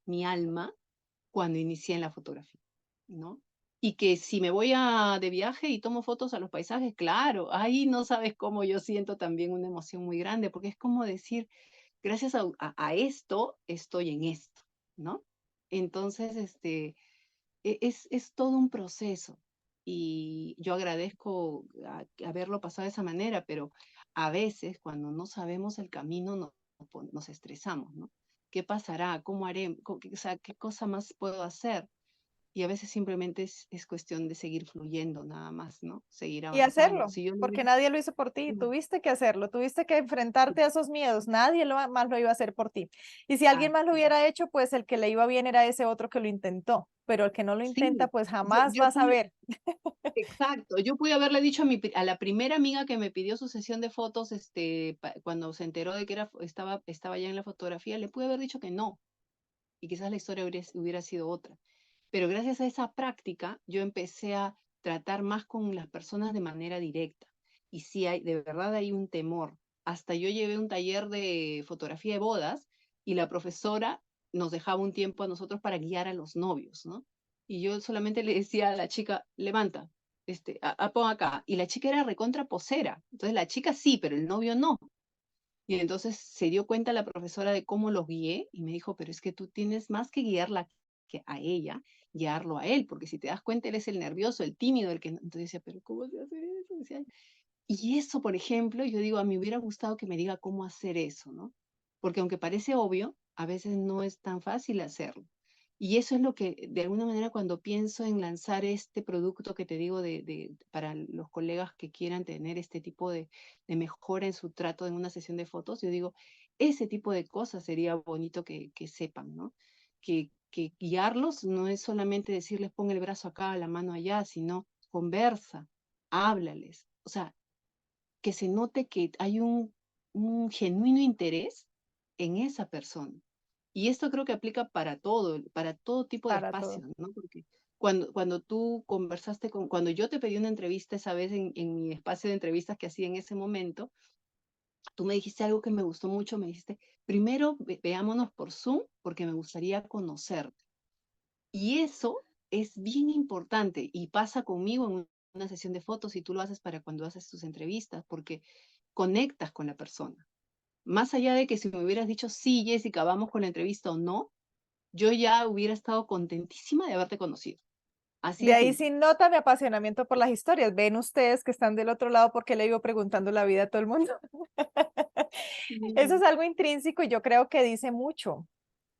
mi alma cuando inicié en la fotografía, ¿no? Y que si me voy de viaje y tomo fotos a los paisajes, claro, ahí no sabes cómo yo siento también una emoción muy grande, porque es como decir, gracias a esto, estoy en esto, ¿no? Entonces, es todo un proceso y yo agradezco haberlo pasado de esa manera, pero a veces cuando no sabemos el camino nos estresamos, ¿no? ¿Qué pasará? ¿Cómo haré? O sea, ¿qué cosa más puedo hacer? Y a veces simplemente es cuestión de seguir fluyendo nada más, ¿no? Seguir Y avanzando. hacerlo, Si yo lo porque hubiera... nadie lo hizo por ti, Mm, tuviste que hacerlo, tuviste que enfrentarte a esos miedos, nadie más lo iba a hacer por ti. Y si alguien más lo exacto. hubiera hecho, pues el que le iba bien era ese otro que lo intentó, pero el que no lo intenta, Sí, pues yo, jamás yo va a pude, saber. exacto, yo pude haberle dicho a la primera amiga que me pidió su sesión de fotos, cuando se enteró de que estaba ya en la fotografía, le pude haber dicho que no, y quizás la historia hubiera sido otra. Pero gracias a esa práctica, yo empecé a tratar más con las personas de manera directa. Y sí, de verdad hay un temor. Hasta yo llevé un taller de fotografía de bodas y la profesora nos dejaba un tiempo a nosotros para guiar a los novios, ¿no? Y yo solamente le decía a la chica, levanta, pon acá. Y la chica era recontra posera. Entonces la chica sí, pero el novio no. Y entonces se dio cuenta la profesora de cómo lo guié y me dijo, pero es que tú tienes más que guiarla que a ella, guiarlo a él, porque si te das cuenta, él es el nervioso, el tímido, el que... Entonces decía, pero ¿cómo se hace eso? Decía, y eso, por ejemplo, yo digo, a mí me hubiera gustado que me diga cómo hacer eso, ¿no? Porque aunque parece obvio, a veces no es tan fácil hacerlo. Y eso es lo que, de alguna manera, cuando pienso en lanzar este producto que te digo para los colegas que quieran tener este tipo de mejora en su trato en una sesión de fotos, yo digo, ese tipo de cosas sería bonito que sepan, ¿no? Que guiarlos no es solamente decirles pon el brazo acá, la mano allá, sino conversa, háblales. O sea, que se note que hay un genuino interés en esa persona. Y esto creo que aplica para todo tipo de Para todo. espacios, ¿no? Porque cuando tú conversaste cuando yo te pedí una entrevista esa vez en mi espacio de entrevistas que hacía en ese momento, tú me dijiste algo que me gustó mucho, me dijiste, primero veámonos por Zoom porque me gustaría conocerte. Y eso es bien importante y pasa conmigo en una sesión de fotos y tú lo haces para cuando haces tus entrevistas, porque conectas con la persona. Más allá de que si me hubieras dicho, sí, Jessica, vamos con la entrevista o no, yo ya hubiera estado contentísima de haberte conocido. Así De de ahí simple. sí nota mi apasionamiento por las historias. Ven ustedes que están del otro lado porque le iba preguntando la vida a todo el mundo. Eso es Sí, algo intrínseco y yo creo que dice mucho,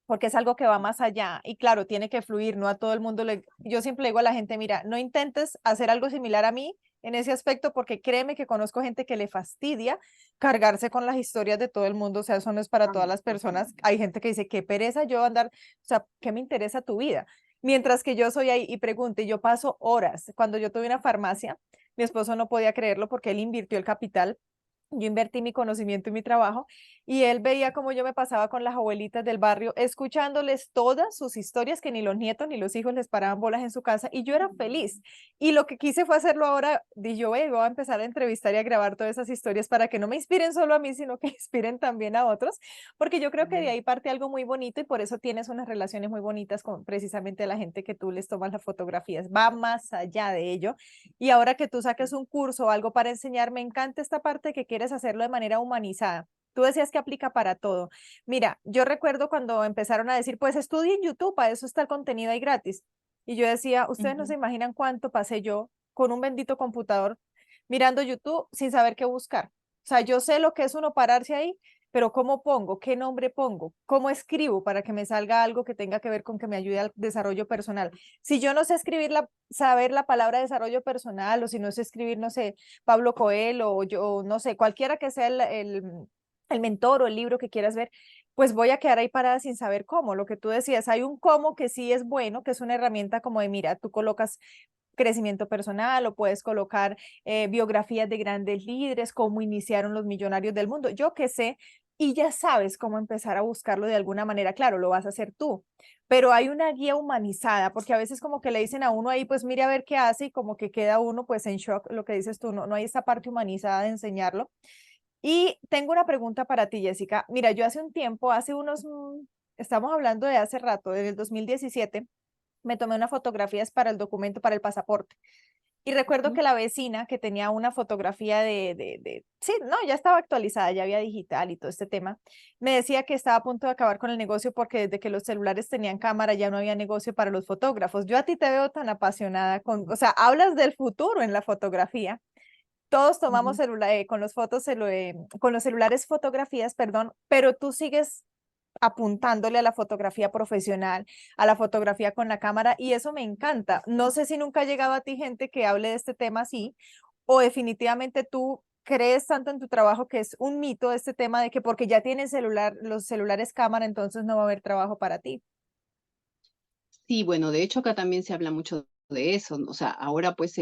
porque es algo que va más allá y claro, tiene que fluir, no a todo el mundo yo siempre le digo a la gente, mira, no intentes hacer algo similar a mí en ese aspecto porque créeme que conozco gente que le fastidia cargarse con las historias de todo el mundo, o sea, eso no es para todas las personas. Hay gente que dice, qué pereza yo andar, o sea, ¿qué me interesa tu vida? Mientras que yo soy ahí y pregunte, yo paso horas. Cuando yo tuve una farmacia, mi esposo no podía creerlo porque él invirtió el capital, yo invertí mi conocimiento y mi trabajo y él veía cómo yo me pasaba con las abuelitas del barrio, escuchándoles todas sus historias que ni los nietos ni los hijos les paraban bolas en su casa y yo era feliz. Y lo que quise fue hacerlo ahora, dije yo, voy a empezar a entrevistar y a grabar todas esas historias para que no me inspiren solo a mí, sino que inspiren también a otros, porque yo creo que de ahí parte algo muy bonito y por eso tienes unas relaciones muy bonitas con precisamente la gente que tú les tomas las fotografías. Va más allá de ello y ahora que tú saques un curso o algo para enseñar, me encanta esta parte que quieres hacerlo de manera humanizada. Tú decías que aplica para todo. Mira, yo recuerdo cuando empezaron a decir, pues estudie en YouTube, para eso está el contenido ahí gratis. Y yo decía, ustedes no se ujú, imaginan cuánto pasé yo con un bendito computador mirando YouTube sin saber qué buscar. O sea, yo sé lo que es uno pararse ahí, pero ¿cómo pongo? ¿Qué nombre pongo? ¿Cómo escribo para que me salga algo que tenga que ver con que me ayude al desarrollo personal? Si yo no sé saber la palabra desarrollo personal, o si no sé escribir, no sé, Pablo Coelho, o yo, no sé, cualquiera que sea el mentor o el libro que quieras ver, pues voy a quedar ahí parada sin saber cómo. Lo que tú decías, hay un cómo que sí es bueno, que es una herramienta como de, mira, tú colocas crecimiento personal o puedes colocar biografías de grandes líderes, cómo iniciaron los millonarios del mundo. Yo qué sé, y ya sabes cómo empezar a buscarlo de alguna manera. Claro, lo vas a hacer tú, pero hay una guía humanizada, porque a veces como que le dicen a uno ahí, pues mire a ver qué hace y como que queda uno pues en shock, lo que dices tú, no hay esta parte humanizada de enseñarlo. Y tengo una pregunta para ti, Jessica. Mira, yo hace un tiempo, hace unos, estamos hablando de hace rato, desde el 2017, me tomé unas fotografías para el documento, para el pasaporte. Y recuerdo Ujú. que la vecina que tenía una fotografía sí, no, ya estaba actualizada, ya había digital y todo este tema, me decía que estaba a punto de acabar con el negocio porque desde que los celulares tenían cámara ya no había negocio para los fotógrafos. Yo a ti te veo tan apasionada con, o sea, hablas del futuro en la fotografía. Todos tomamos Ujú. con los con los celulares fotografías, perdón, pero tú sigues apuntándole a la fotografía profesional, a la fotografía con la cámara, y eso me encanta. No sé si nunca ha llegado a ti gente que hable de este tema así, o definitivamente tú crees tanto en tu trabajo que es un mito este tema de que porque ya tienes celular, los celulares cámara, entonces no va a haber trabajo para ti. Sí, bueno, de hecho acá también se habla mucho de eso, ¿no? O sea, ahora pues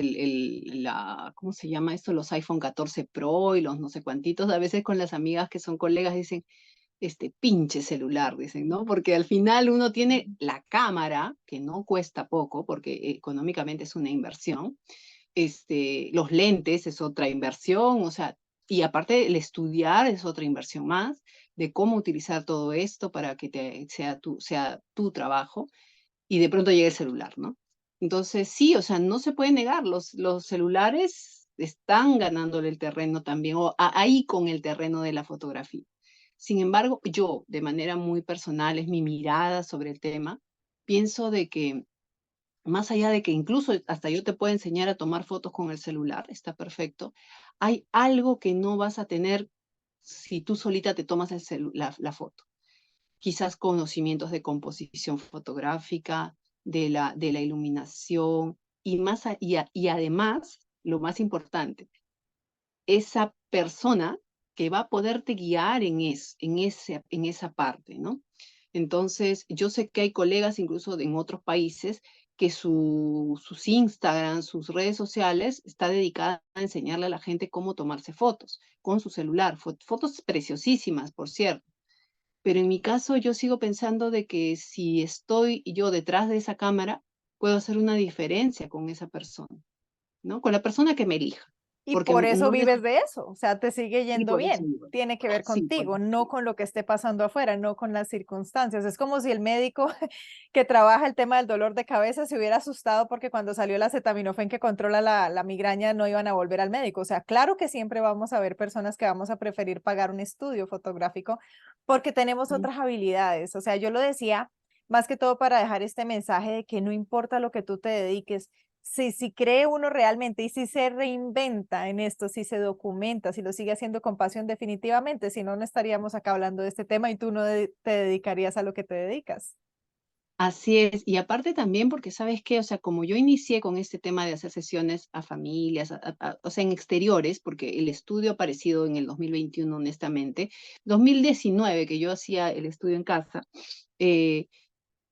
¿cómo se llama esto? Los iPhone 14 Pro y los no sé cuantitos, a veces con las amigas que son colegas dicen, pinche celular, dicen, ¿no? Porque al final uno tiene la cámara, que no cuesta poco, porque económicamente es una inversión, los lentes es otra inversión, o sea, y aparte el estudiar es otra inversión más, de cómo utilizar todo esto para que sea tu trabajo y de pronto llega el celular, ¿no? Entonces, sí, o sea, no se puede negar, los celulares están ganándole el terreno también, ahí con el terreno de la fotografía. Sin embargo, yo, de manera muy personal, es mi mirada sobre el tema, pienso de que más allá de que incluso hasta yo te puedo enseñar a tomar fotos con el celular, está perfecto, hay algo que no vas a tener si tú solita te tomas la foto, quizás conocimientos de composición fotográfica, de la iluminación y, y además, lo más importante, esa persona que va a poderte guiar en esa parte, ¿no? Entonces, yo sé que hay colegas incluso en otros países que sus Instagram, sus redes sociales, está dedicada a enseñarle a la gente cómo tomarse fotos con su celular, fotos preciosísimas, por cierto. Pero en mi caso, yo sigo pensando de que si estoy yo detrás de esa cámara, puedo hacer una diferencia con esa persona, ¿no? Con la persona que me elija, Y porque por eso no vives de eso, o sea, te sigue y yendo por eso bien. digo, Tiene que ver sí, por contigo, eso no digo. con lo que esté pasando afuera, no con las circunstancias. Es como si el médico que trabaja el tema del dolor de cabeza se hubiera asustado porque cuando salió la acetaminofén que controla la migraña no iban a volver al médico. O sea, claro que siempre vamos a ver personas que vamos a preferir pagar un estudio fotográfico porque tenemos Mm. otras habilidades. O sea, yo lo decía más que todo para dejar este mensaje de que no importa lo que tú te dediques, si cree uno realmente y si se reinventa en esto, si se documenta, si lo sigue haciendo con pasión, definitivamente, si no, no estaríamos acá hablando de este tema y tú no te dedicarías a lo que te dedicas. Así es, y aparte también porque, ¿sabes qué? O sea, como yo inicié con este tema de hacer sesiones a familias, o sea, en exteriores, porque el estudio ha aparecido en el 2021, honestamente, 2019 que yo hacía el estudio en casa, eh,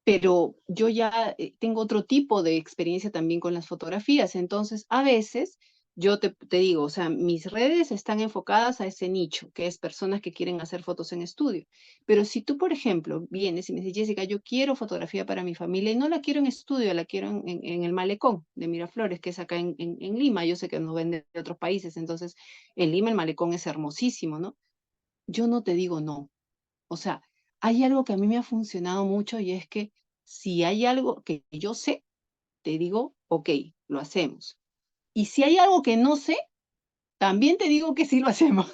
pero yo ya tengo otro tipo de experiencia también con las fotografías. Entonces, a veces yo te digo, o sea, mis redes están enfocadas a ese nicho, que es personas que quieren hacer fotos en estudio. Pero si tú, por ejemplo, vienes y me dices, Jessica, yo quiero fotografía para mi familia y no la quiero en estudio, la quiero en el Malecón de Miraflores, que es acá en Lima. Yo sé que nos venden de otros países, entonces en Lima el Malecón es hermosísimo, ¿no? Yo no te digo no. O sea, hay algo que a mí me ha funcionado mucho y es que si hay algo que yo sé, te digo, ok, lo hacemos. Y si hay algo que no sé, también te digo que sí lo hacemos.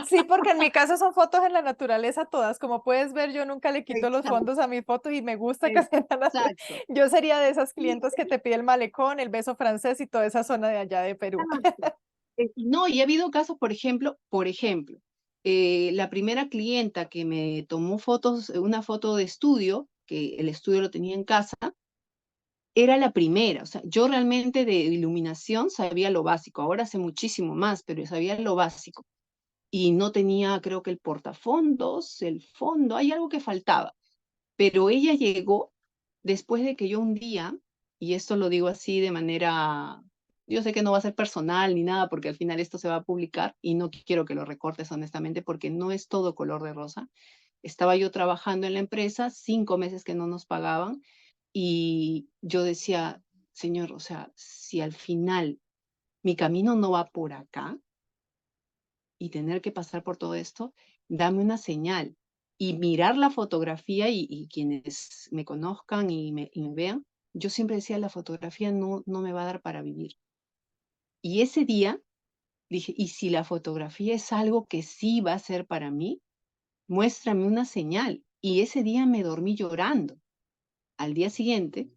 Sí, porque en mi caso son fotos en la naturaleza todas. Como puedes ver, yo nunca le quito los Exacto, fondos a mis fotos y me gusta que sean en la naturaleza. exacto, Yo sería de esas sí, clientes que te pide el malecón, el beso francés y toda esa zona de allá de Perú. exacto. No, y ha habido casos, por ejemplo, la primera clienta que me tomó fotos, una foto de estudio, que el estudio lo tenía en casa, era la primera. O sea, yo realmente de iluminación sabía lo básico. Ahora sé muchísimo más, pero sabía lo básico. Y no tenía, creo que el portafondos, el fondo, hay algo que faltaba. Pero ella llegó después de que yo un día, y esto lo digo así de manera yo sé que no va a ser personal ni nada, porque al final esto se va a publicar y no quiero que lo recortes honestamente, porque no es todo color de rosa. Estaba yo trabajando en la empresa, 5 meses que no nos pagaban, y yo decía, Señor, o sea, si al final mi camino no va por acá y tener que pasar por todo esto, dame una señal. Y mirar la fotografía y quienes me conozcan y me vean, yo siempre decía, la fotografía no me va a dar para vivir. Y ese día dije, ¿y si la fotografía es algo que sí va a ser para mí? Muéstrame una señal. Y ese día me dormí llorando. Al día siguiente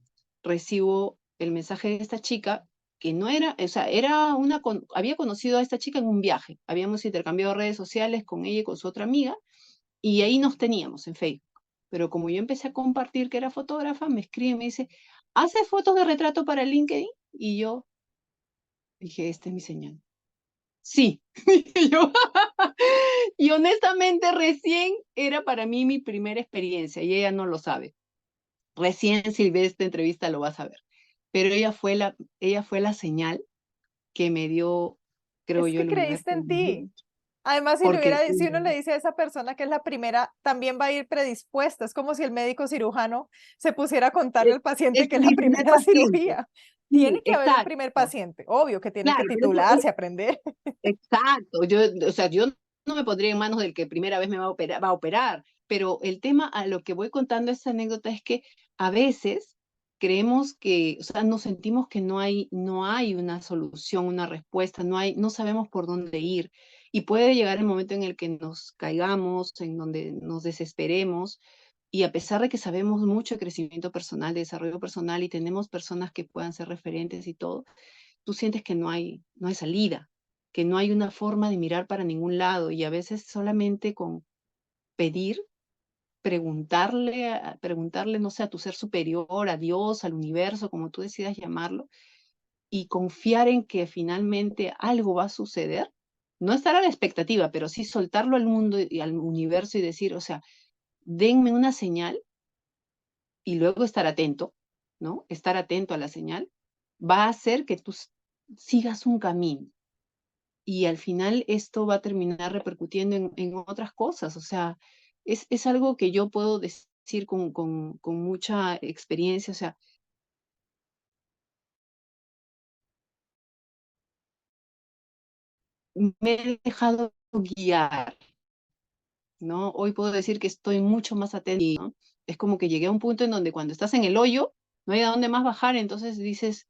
recibo el mensaje de esta chica que no era, o sea, había conocido a esta chica en un viaje. Habíamos intercambiado redes sociales con ella y con su otra amiga y ahí nos teníamos en Facebook. Pero como yo empecé a compartir que era fotógrafa, me escribe y me dice, ¿haces fotos de retrato para LinkedIn? Y yo dije, esta es mi señal. Sí, dije yo. Y honestamente recién era para mí mi primera experiencia y ella no lo sabe. Recién si ves esta entrevista lo vas a ver. Pero ella fue la señal que me dio, creo Es yo, que el universo. creíste en ti. Además, Porque si uno le dice a esa persona que es la primera, también va a ir predispuesta. Es como si el médico cirujano se pusiera a contarle es al paciente es que es la mi primer primera paciente. cirugía. Tiene Sí, que haber un primer exacto. paciente. Obvio que tiene que Claro, pero eso titularse, aprender. exacto. O sea, yo no me pondría en manos del que primera vez me va a operar, pero el tema a lo que voy contando esta anécdota es que a veces creemos que, o sea, nos sentimos que no hay una solución, una respuesta, no sabemos por dónde ir. Y puede llegar el momento en el que nos caigamos, en donde nos desesperemos, y a pesar de que sabemos mucho de crecimiento personal, de desarrollo personal, y tenemos personas que puedan ser referentes y todo, tú sientes que no hay salida, que no hay una forma de mirar para ningún lado y a veces solamente con pedir, preguntarle, no sé, a tu ser superior, a Dios, al universo, como tú decidas llamarlo, y confiar en que finalmente algo va a suceder. No estar a la expectativa, pero sí soltarlo al mundo y al universo y decir, o sea, denme una señal y luego estar atento, ¿no? Estar atento a la señal va a hacer que tú sigas un camino. Y al final esto va a terminar repercutiendo en otras cosas. O sea, es algo que yo puedo decir con mucha experiencia. O sea, me he dejado guiar, ¿no? Hoy puedo decir que estoy mucho más atenta, ¿no? Es como que llegué a un punto en donde cuando estás en el hoyo, no hay a dónde más bajar, entonces dices,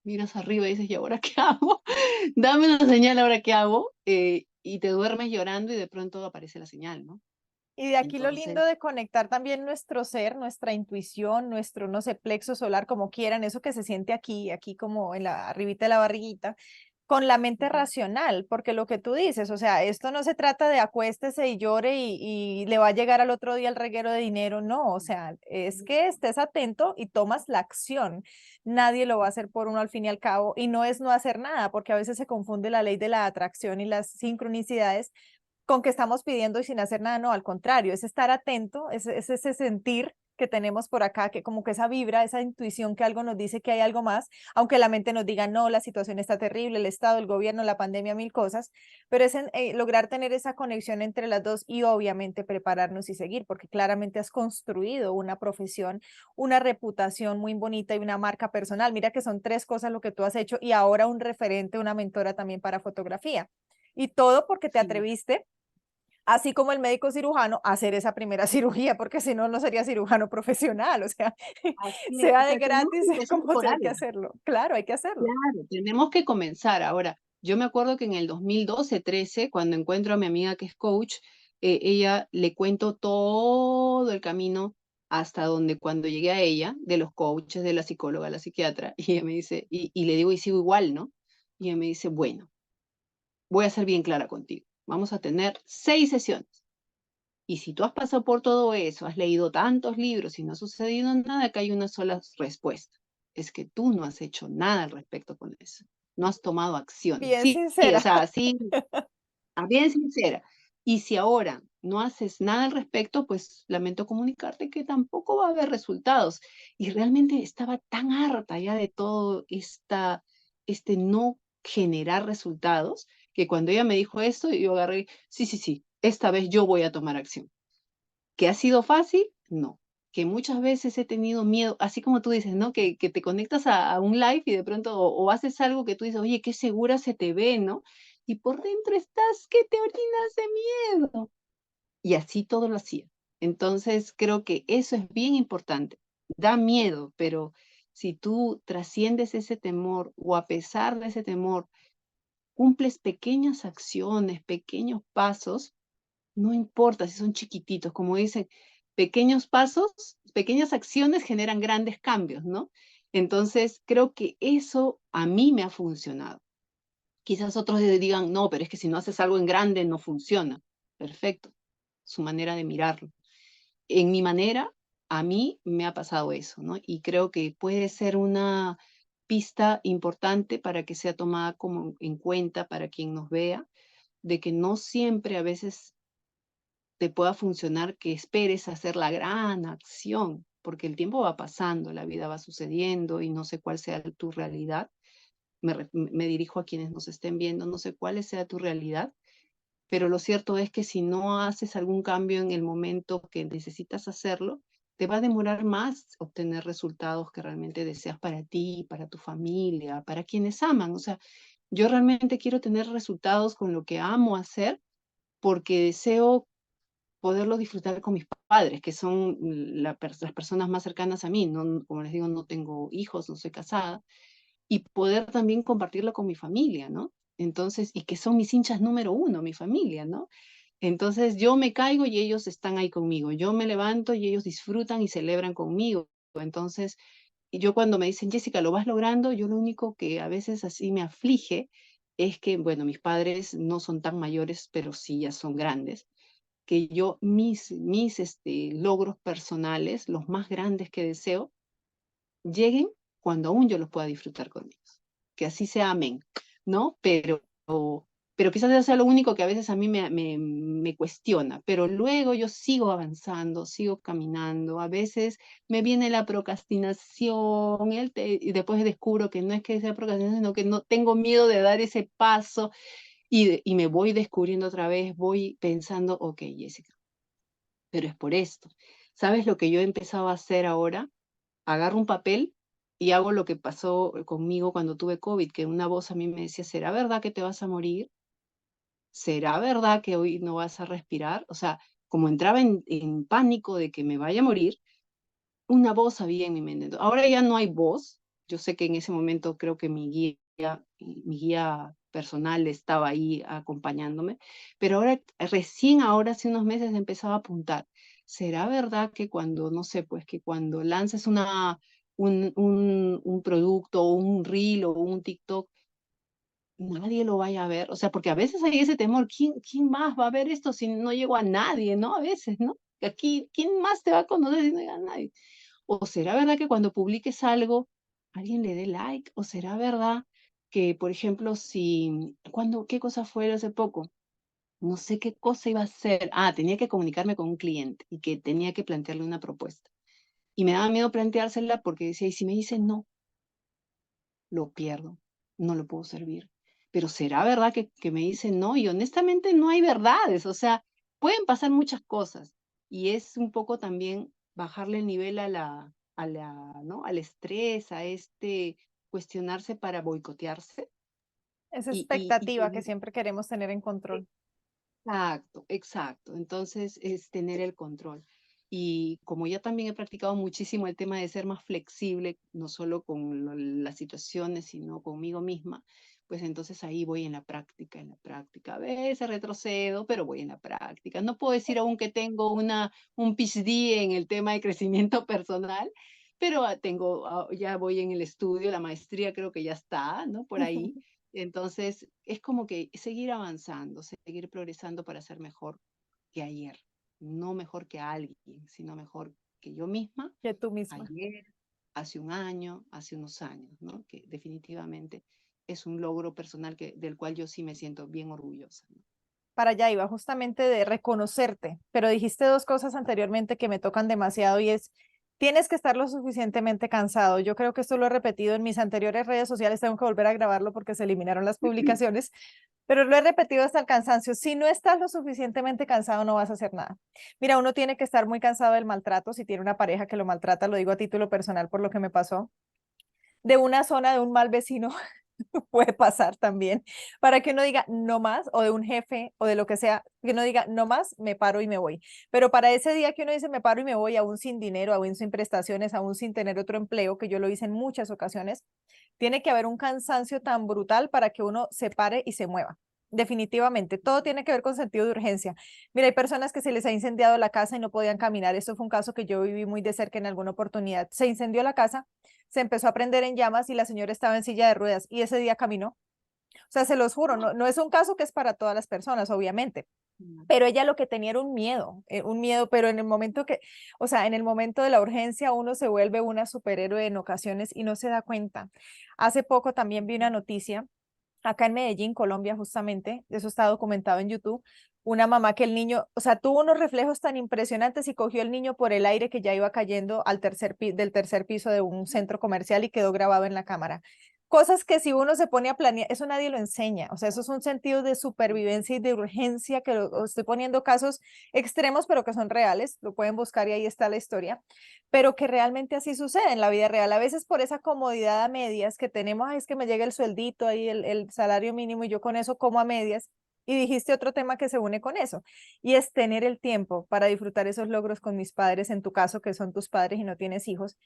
miras arriba y dices, ¿y ahora qué hago? Dame una señal, ¿ahora qué hago? Y te duermes llorando y de pronto aparece la señal, ¿no? Y de aquí lo Entonces, lindo de conectar también nuestro ser, nuestra intuición, nuestro, no sé, plexo solar, como quieran, eso que se siente aquí, aquí como en la arribita de la barriguita, con la mente ujú, racional, porque lo que tú dices, o sea, esto no se trata de acuéstese y llore y le va a llegar al otro día el reguero de dinero, no, o sea, es que estés atento y tomas la acción. Nadie lo va a hacer por uno al fin y al cabo, y no es no hacer nada, porque a veces se confunde la ley de la atracción y las sincronicidades con que estamos pidiendo y sin hacer nada, no, al contrario, es estar atento, es ese sentir que tenemos por acá, que como que esa vibra, esa intuición que algo nos dice que hay algo más, aunque la mente nos diga, no, la situación está terrible, el Estado, el gobierno, la pandemia, mil cosas, pero es lograr tener esa conexión entre las dos y obviamente prepararnos y seguir, porque claramente has construido una profesión, una reputación muy bonita y una marca personal. Mira que son 3 cosas lo que tú has hecho y ahora un referente, una mentora también para fotografía. Y todo porque te sí. atreviste así como el médico cirujano, hacer esa primera cirugía, porque si no, no sería cirujano profesional, o sea, Así es, o sea de sea, tenemos gratis, que sea empezar como por sea, hay que algo. hacerlo. Claro, hay que hacerlo. Claro, tenemos que comenzar. Ahora, yo me acuerdo que en el 2012, 13, cuando encuentro a mi amiga que es coach, ella le cuento todo el camino hasta donde cuando llegué a ella, de los coaches, de la psicóloga, la psiquiatra, y ella me dice, y le digo, y sigo igual, ¿no? Y ella me dice, bueno, voy a ser bien clara contigo. Vamos a tener 6 sesiones. Y si tú has pasado por todo eso, has leído tantos libros y no ha sucedido nada, acá hay una sola respuesta. Es que tú no has hecho nada al respecto con eso. No has tomado acción. Bien Sí, sí, o sincera. sea, sí, bien sincera. Y si ahora no haces nada al respecto, pues lamento comunicarte que tampoco va a haber resultados. Y realmente estaba tan harta ya de todo esta no generar resultados, que cuando ella me dijo esto, yo agarré, sí, sí, sí, esta vez yo voy a tomar acción. ¿Que ha sido fácil? No. Que muchas veces he tenido miedo, así como tú dices, ¿no? Que te conectas a un live y de pronto o haces algo que tú dices, oye, qué segura se te ve, ¿no? Y por dentro estás que te orinas de miedo. Y así todo lo hacía. Entonces, creo que eso es bien importante. Da miedo, pero si tú trasciendes ese temor o a pesar de ese temor, cumples pequeñas acciones, pequeños pasos, no importa si son chiquititos, como dicen, pequeños pasos, pequeñas acciones generan grandes cambios, ¿no? Entonces, creo que eso a mí me ha funcionado. Quizás otros digan, no, pero es que si no haces algo en grande no funciona. Perfecto, su manera de mirarlo. En mi manera, a mí me ha pasado eso, ¿no? Y creo que puede ser una pista importante para que sea tomada como en cuenta para quien nos vea, de que no siempre a veces te pueda funcionar que esperes hacer la gran acción, porque el tiempo va pasando, la vida va sucediendo y no sé cuál sea tu realidad. Me dirijo a quienes nos estén viendo, no sé cuál sea tu realidad, pero lo cierto es que si no haces algún cambio en el momento que necesitas hacerlo, te va a demorar más obtener resultados que realmente deseas para ti, para tu familia, para quienes aman. O sea, yo realmente quiero tener resultados con lo que amo hacer porque deseo poderlo disfrutar con mis padres, que son las personas más cercanas a mí. No, como les digo, no tengo hijos, no soy casada, y poder también compartirlo con mi familia, ¿no? Entonces, y que son mis hinchas número uno, mi familia, ¿no? Entonces yo me caigo y ellos están ahí conmigo. Yo me levanto y ellos disfrutan y celebran conmigo. Entonces, y yo cuando me dicen, Jessica, lo vas logrando, yo lo único que a veces así me aflige es que, bueno, mis padres no son tan mayores, pero sí ya son grandes, que yo logros personales, los más grandes que deseo, lleguen cuando aún yo los pueda disfrutar con ellos. Que así sea, amén, ¿no? Pero quizás eso sea lo único que a veces a mí me cuestiona, pero luego yo sigo avanzando, sigo caminando, a veces me viene la procrastinación y después descubro que no es que sea procrastinación, sino que no tengo miedo de dar ese paso y me voy descubriendo otra vez, voy pensando, ok, Jessica, pero es por esto. ¿Sabes lo que yo he empezado a hacer ahora? Agarro un papel y hago lo que pasó conmigo cuando tuve COVID, que una voz a mí me decía, ¿será verdad que te vas a morir? ¿Será verdad que hoy no vas a respirar? O sea, como entraba en pánico de que me vaya a morir, una voz había en mi mente. Ahora ya no hay voz. Yo sé que en ese momento creo que mi guía personal estaba ahí acompañándome, pero ahora, recién ahora, hace unos meses, empezaba a apuntar. ¿Será verdad que cuando, no sé, pues que cuando lances un producto o un reel o un TikTok, nadie lo vaya a ver? O sea, porque a veces hay ese temor, ¿quién más va a ver esto si no llego a nadie, no? A veces, ¿no? Aquí, ¿quién más te va a conocer si no llega a nadie? ¿O será verdad que cuando publiques algo, alguien le dé like? ¿O será verdad que, por ejemplo, qué cosa fue hace poco? No sé qué cosa iba a hacer. Ah, tenía que comunicarme con un cliente y que tenía que plantearle una propuesta. Y me daba miedo planteársela porque decía, y si me dice no, lo pierdo, no lo puedo servir. Pero ¿será verdad que me dicen no? Y honestamente no hay verdades, o sea, pueden pasar muchas cosas. Y es un poco también bajarle el nivel ¿no? Al estrés, a cuestionarse para boicotearse. Esa Y expectativa que tener, siempre queremos tener en control. exacto, exacto. Entonces es tener el control. Y como ya también he practicado muchísimo el tema de ser más flexible, no solo con las situaciones, sino conmigo misma, pues entonces ahí voy en la práctica, en la práctica. A veces retrocedo, pero voy en la práctica. No puedo decir aún que tengo un PhD en el tema de crecimiento personal, pero ya voy en el estudio, la maestría creo que ya está, ¿no? Por ahí. Entonces, es como que seguir avanzando, seguir progresando para ser mejor que ayer. No mejor que alguien, sino mejor que yo misma, Que tú misma. ayer, hace un año, hace unos años, ¿no? Que definitivamente es un logro personal del cual yo sí me siento bien orgullosa, ¿no? Para allá iba justamente de reconocerte, pero dijiste dos cosas anteriormente que me tocan demasiado y es Tienes que estar lo suficientemente cansado. Yo creo que esto lo he repetido en mis anteriores redes sociales, tengo que volver a grabarlo porque se eliminaron las publicaciones, pero lo he repetido hasta el cansancio. Si no estás lo suficientemente cansado, no vas a hacer nada. Mira, uno tiene que estar muy cansado del maltrato. Si tiene una pareja que lo maltrata, lo digo a título personal por lo que me pasó, de una zona de un mal vecino puede pasar también, para que uno diga no más, o de un jefe, o de lo que sea, que uno diga no más, me paro y me voy. Pero para ese día que uno dice me paro y me voy, aún sin dinero, aún sin prestaciones, aún sin tener otro empleo, que yo lo hice en muchas ocasiones, tiene que haber un cansancio tan brutal para que uno se pare y se mueva. Definitivamente, todo tiene que ver con sentido de urgencia. Mira, hay personas que se les ha incendiado la casa y no podían caminar. Esto fue un caso que yo viví muy de cerca en alguna oportunidad. Se incendió la casa, se empezó a prender en llamas y la señora estaba en silla de ruedas y ese día caminó. O sea, se los juro, no, no es un caso que es para todas las personas, obviamente, Mm. pero ella lo que tenía era un miedo, pero en el momento que, o sea, en el momento de la urgencia uno se vuelve una superhéroe en ocasiones y no se da cuenta. Hace poco también vi una noticia acá en Medellín, Colombia, justamente, eso está documentado en YouTube, una mamá que el niño, o sea, tuvo unos reflejos tan impresionantes y cogió el niño por el aire que ya iba cayendo del tercer piso de un centro comercial y quedó grabado en la cámara. Cosas que si uno se pone a planear, eso nadie lo enseña, o sea, eso es un sentido de supervivencia y de urgencia, que estoy poniendo casos extremos, pero que son reales, lo pueden buscar y ahí está la historia, pero que realmente así sucede en la vida real. A veces por esa comodidad a medias que tenemos, "Ay, es que me llega el sueldito ahí, el salario mínimo y yo con eso como a medias". Y dijiste otro tema que se une con eso, y es tener el tiempo para disfrutar esos logros con mis padres, en tu caso, que son tus padres y no tienes hijos.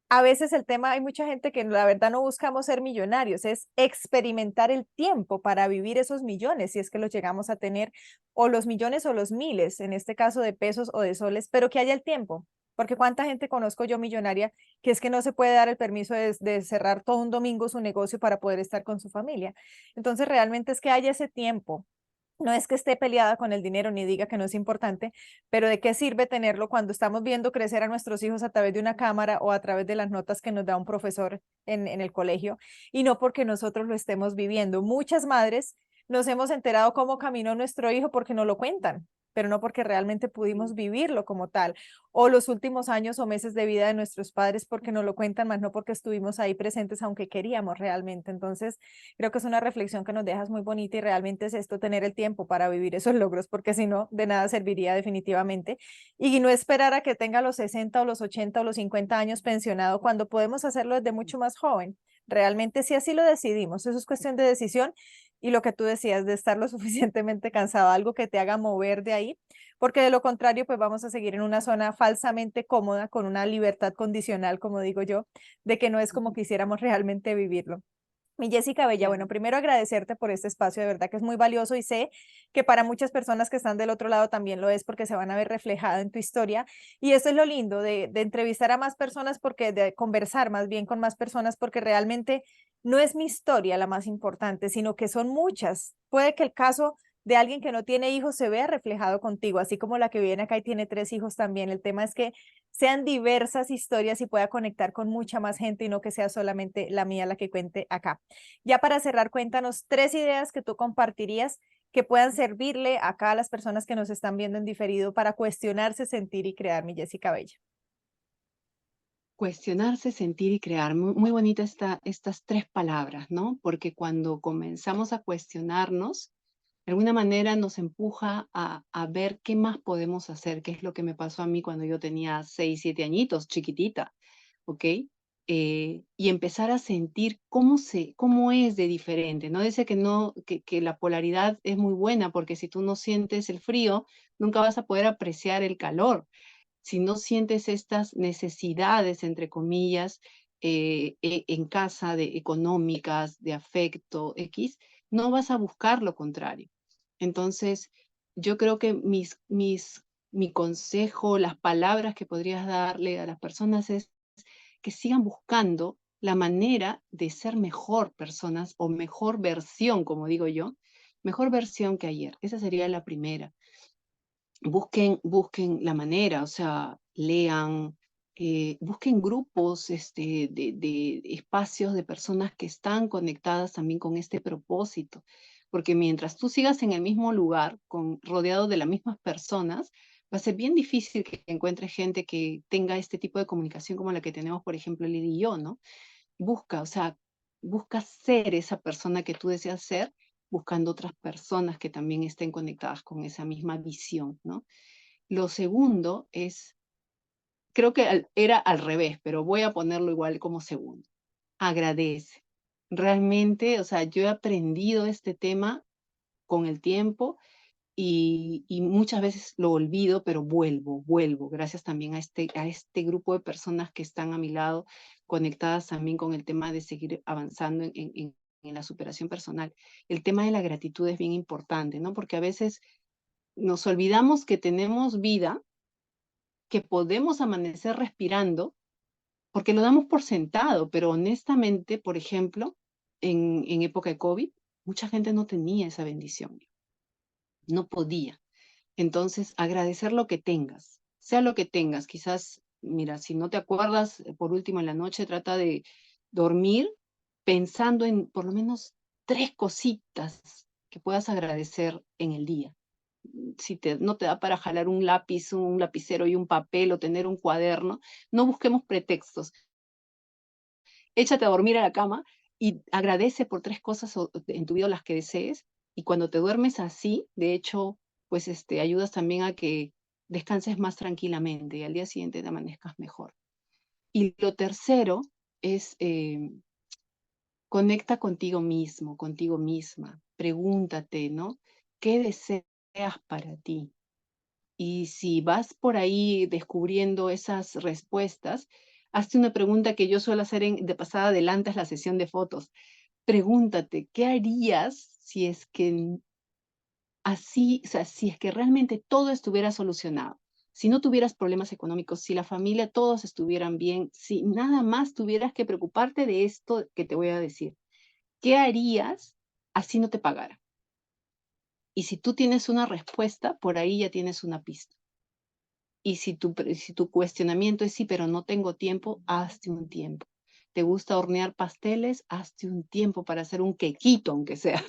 A veces el tema, hay mucha gente que la verdad no buscamos ser millonarios, es experimentar el tiempo para vivir esos millones, si es que los llegamos a tener, o los millones o los miles, en este caso de pesos o de soles, pero que haya el tiempo. Porque cuánta gente conozco yo millonaria que es que no se puede dar el permiso de cerrar todo un domingo su negocio para poder estar con su familia. Entonces realmente es que haya ese tiempo. No es que esté peleada con el dinero ni diga que no es importante, pero ¿de qué sirve tenerlo cuando estamos viendo crecer a nuestros hijos a través de una cámara o a través de las notas que nos da un profesor en el colegio y no porque nosotros lo estemos viviendo? Muchas madres nos hemos enterado cómo caminó nuestro hijo porque nos lo cuentan, pero no porque realmente pudimos vivirlo como tal, o los últimos años o meses de vida de nuestros padres porque nos lo cuentan, más no porque estuvimos ahí presentes aunque queríamos realmente. Entonces, creo que es una reflexión que nos dejas muy bonita y realmente es esto, tener el tiempo para vivir esos logros, porque si no, de nada serviría definitivamente. Y no esperar a que tenga los 60 o los 80 o los 50 años pensionado cuando podemos hacerlo desde mucho más joven. Realmente si así lo decidimos, eso es cuestión de decisión y lo que tú decías de estar lo suficientemente cansado, algo que te haga mover de ahí, porque de lo contrario, pues vamos a seguir en una zona falsamente cómoda, con una libertad condicional, como digo yo, de que no es como quisiéramos realmente vivirlo. Mi Jessica Bella, bueno, Claro. primero agradecerte por este espacio, de verdad que es muy valioso y sé que para muchas personas que están del otro lado también lo es porque se van a ver reflejada en tu historia y eso es lo lindo de entrevistar a más personas porque de conversar más bien con más personas porque realmente no es mi historia la más importante, sino que son muchas. Puede que el caso de alguien que no tiene hijos se vea reflejado contigo, así como la que viene acá y tiene 3 hijos también. El tema es que sean diversas historias y pueda conectar con mucha más gente y no que sea solamente la mía la que cuente acá. Ya para cerrar, cuéntanos 3 ideas que tú compartirías que puedan servirle acá a las personas que nos están viendo en diferido para cuestionarse, sentir y crear, mi Jessica Bella. Cuestionarse, sentir y crear. Muy bonita estas 3 palabras, ¿no? Porque cuando comenzamos a cuestionarnos, de alguna manera nos empuja a ver qué más podemos hacer, qué es lo que me pasó a mí cuando yo tenía 6 7 añitos, chiquitita, ¿ok? Y empezar a sentir cómo es de diferente, ¿no? Dice que, no, que la polaridad es muy buena, porque si tú no sientes el frío, nunca vas a poder apreciar el calor. Si no sientes estas necesidades, entre comillas, en casa, económicas, de afecto, X, no vas a buscar lo contrario. Entonces, yo creo que mi consejo, las palabras que podrías darle a las personas es que sigan buscando la manera de ser mejor personas o mejor versión, como digo yo, mejor versión que ayer. Esa sería la primera. Busquen la manera, o sea, lean, busquen grupos de espacios de personas que están conectadas también con este propósito, porque mientras tú sigas en el mismo lugar, rodeado de las mismas personas, va a ser bien difícil que encuentres gente que tenga este tipo de comunicación como la que tenemos, por ejemplo, Lili y yo, ¿no? Busca, o sea, busca ser esa persona que tú deseas ser, buscando otras personas que también estén conectadas con esa misma visión, ¿no? Lo segundo es, creo que era al revés, pero voy a ponerlo igual como segundo. Agradece. Realmente, o sea, yo he aprendido este tema con el tiempo y muchas veces lo olvido, pero vuelvo, gracias también a este grupo de personas que están a mi lado, conectadas también con el tema de seguir avanzando en la superación personal. El tema de la gratitud es bien importante, ¿no? Porque a veces nos olvidamos que tenemos vida, que podemos amanecer respirando, porque lo damos por sentado, pero honestamente, por ejemplo, en época de COVID, mucha gente no tenía esa bendición, no podía. Entonces, agradecer lo que tengas, sea lo que tengas. Quizás, mira, si no te acuerdas, por último en la noche trata de dormir pensando en por lo menos 3 cositas que puedas agradecer en el día. Si no te da para jalar un lápiz, un lapicero y un papel o tener un cuaderno, no busquemos pretextos. Échate a dormir a la cama y agradece por 3 cosas en tu vida las que desees. Y cuando te duermes así, de hecho, pues ayudas también a que descanses más tranquilamente y al día siguiente te amanezcas mejor. Y lo tercero es conecta contigo mismo, contigo misma. Pregúntate, ¿no? ¿Qué deseas para ti? Y si vas por ahí descubriendo esas respuestas, hazte una pregunta que yo suelo hacer de pasada adelante es la sesión de fotos. Pregúntate, ¿qué harías si es que así, o sea, si es que realmente todo estuviera solucionado? Si no tuvieras problemas económicos, si la familia, todos estuvieran bien, si nada más tuvieras que preocuparte de esto que te voy a decir, ¿qué harías así no te pagara? Y si tú tienes una respuesta, por ahí ya tienes una pista. Y si tu cuestionamiento es sí, pero no tengo tiempo, hazte un tiempo. ¿Te gusta hornear pasteles? Hazte un tiempo para hacer un quequito, aunque sea,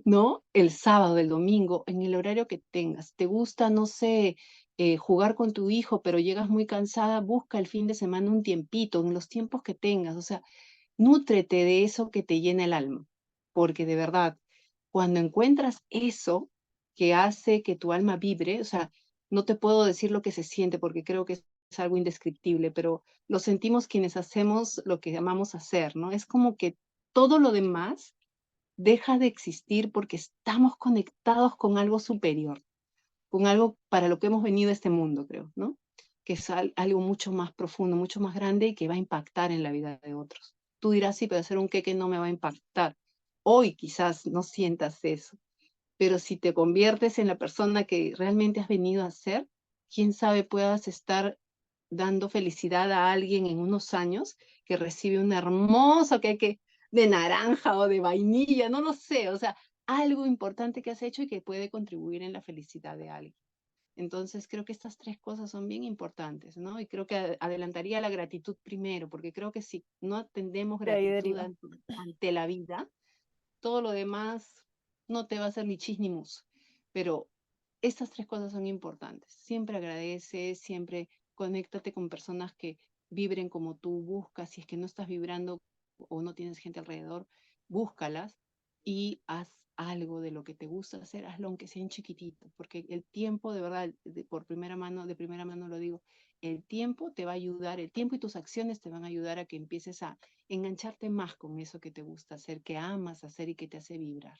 ¿no? El sábado, el domingo, en el horario que tengas. ¿Te gusta, no sé, jugar con tu hijo, pero llegas muy cansada? Busca el fin de semana un tiempito, en los tiempos que tengas. O sea, nútrete de eso que te llena el alma. Porque de verdad, cuando encuentras eso que hace que tu alma vibre, o sea, no te puedo decir lo que se siente porque creo que es algo indescriptible, pero lo sentimos quienes hacemos lo que amamos hacer, ¿no? Es como que todo lo demás deja de existir porque estamos conectados con algo superior, con algo para lo que hemos venido a este mundo, creo, ¿no? Que es algo mucho más profundo, mucho más grande y que va a impactar en la vida de otros. Tú dirás, sí, pero hacer un queque no me va a impactar. Hoy quizás no sientas eso, pero si te conviertes en la persona que realmente has venido a ser, quién sabe puedas estar dando felicidad a alguien en unos años que recibe un hermoso queque de naranja o de vainilla, no lo sé, o sea, algo importante que has hecho y que puede contribuir en la felicidad de alguien. Entonces, creo que estas 3 cosas son bien importantes, ¿no? Y creo que adelantaría la gratitud primero, porque creo que si no atendemos De ahí gratitud deriva. ante la vida, todo lo demás no te va a hacer ni chis ni mus. Pero estas 3 cosas son importantes. Siempre agradece, siempre conéctate con personas que vibren como tú buscas. Si es que no estás vibrando o no tienes gente alrededor, búscalas y haz algo de lo que te gusta hacer, hazlo aunque sea en chiquitito, porque el tiempo, de verdad, de primera mano lo digo, el tiempo te va a ayudar, el tiempo y tus acciones te van a ayudar a que empieces a engancharte más con eso que te gusta hacer, que amas hacer y que te hace vibrar.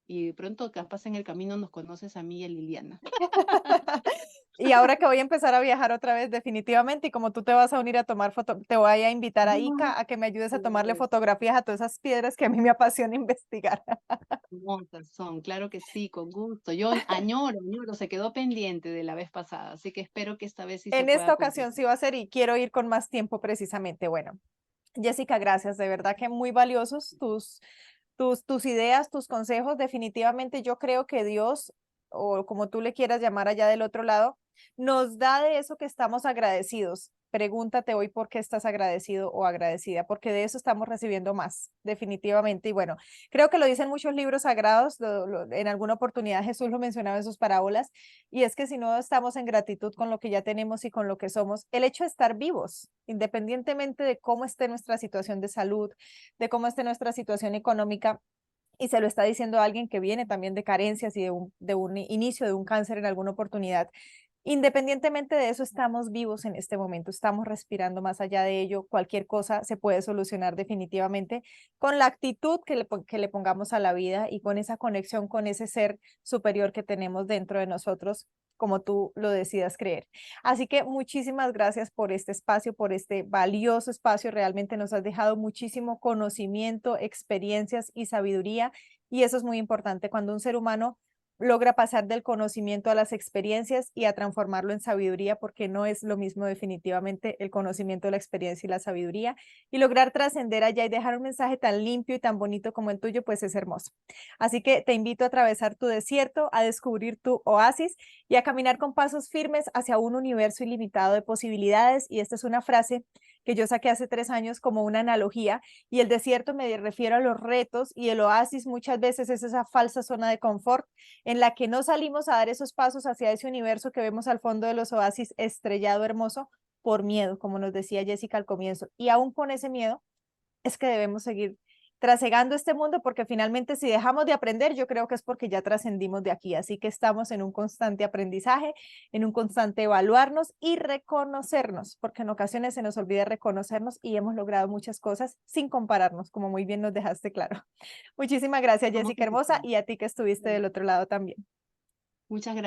Y de pronto, capaz en el camino nos conoces a mí y a Liliana. Y ahora que voy a empezar a viajar otra vez, definitivamente, y como tú te vas a unir a tomar foto, te voy a invitar a Ica a que me ayudes a tomarle fotografías a todas esas piedras que a mí me apasiona investigar. Hermosas son, claro que sí, con gusto. Yo añoro, se quedó pendiente de la vez pasada, así que espero que esta vez sí se En pueda esta ocasión concretar. sí va a ser y quiero ir con más tiempo precisamente. Bueno, Jessica, gracias, de verdad que muy valiosos tus ideas, tus consejos. Definitivamente yo creo que Dios, o como tú le quieras llamar allá del otro lado, nos da de eso que estamos agradecidos. pregúntate hoy por qué estás agradecido o agradecida, porque de eso estamos recibiendo más, definitivamente. Y bueno, creo que lo dicen muchos libros sagrados, en alguna oportunidad Jesús lo mencionaba en sus parábolas, y es que si no estamos en gratitud con lo que ya tenemos y con lo que somos, el hecho de estar vivos, independientemente de cómo esté nuestra situación de salud, de cómo esté nuestra situación económica, y se lo está diciendo a alguien que viene también de carencias y de un inicio de un cáncer en alguna oportunidad. Independientemente de eso, estamos vivos en este momento, estamos respirando. Más allá de ello, cualquier cosa se puede solucionar definitivamente con la actitud que le pongamos a la vida y con esa conexión con ese ser superior que tenemos dentro de nosotros, como tú lo decidas creer. Así que muchísimas gracias por este espacio, por este valioso espacio. Realmente nos has dejado muchísimo conocimiento, experiencias y sabiduría, y eso es muy importante cuando un ser humano logra pasar del conocimiento a las experiencias y a transformarlo en sabiduría, porque no es lo mismo definitivamente el conocimiento, la experiencia y la sabiduría, y lograr trascender allá y dejar un mensaje tan limpio y tan bonito como el tuyo, pues es hermoso. Así que te invito a atravesar tu desierto, a descubrir tu oasis y a caminar con pasos firmes hacia un universo ilimitado de posibilidades. Y esta es una frase que yo saqué hace 3 años como una analogía, y el desierto me refiero a los retos, y el oasis muchas veces es esa falsa zona de confort en la que no salimos a dar esos pasos hacia ese universo que vemos al fondo de los oasis estrellado hermoso por miedo, como nos decía Jessica al comienzo. Y aún con ese miedo es que debemos seguir trasegando este mundo, porque finalmente si dejamos de aprender, yo creo que es porque ya trascendimos de aquí. Así que estamos en un constante aprendizaje, en un constante evaluarnos y reconocernos, porque en ocasiones se nos olvida reconocernos y hemos logrado muchas cosas sin compararnos, como muy bien nos dejaste claro. Muchísimas gracias, ¿Cómo Jessica que hermosa, sí? y a ti que estuviste del otro lado también. Muchas gracias.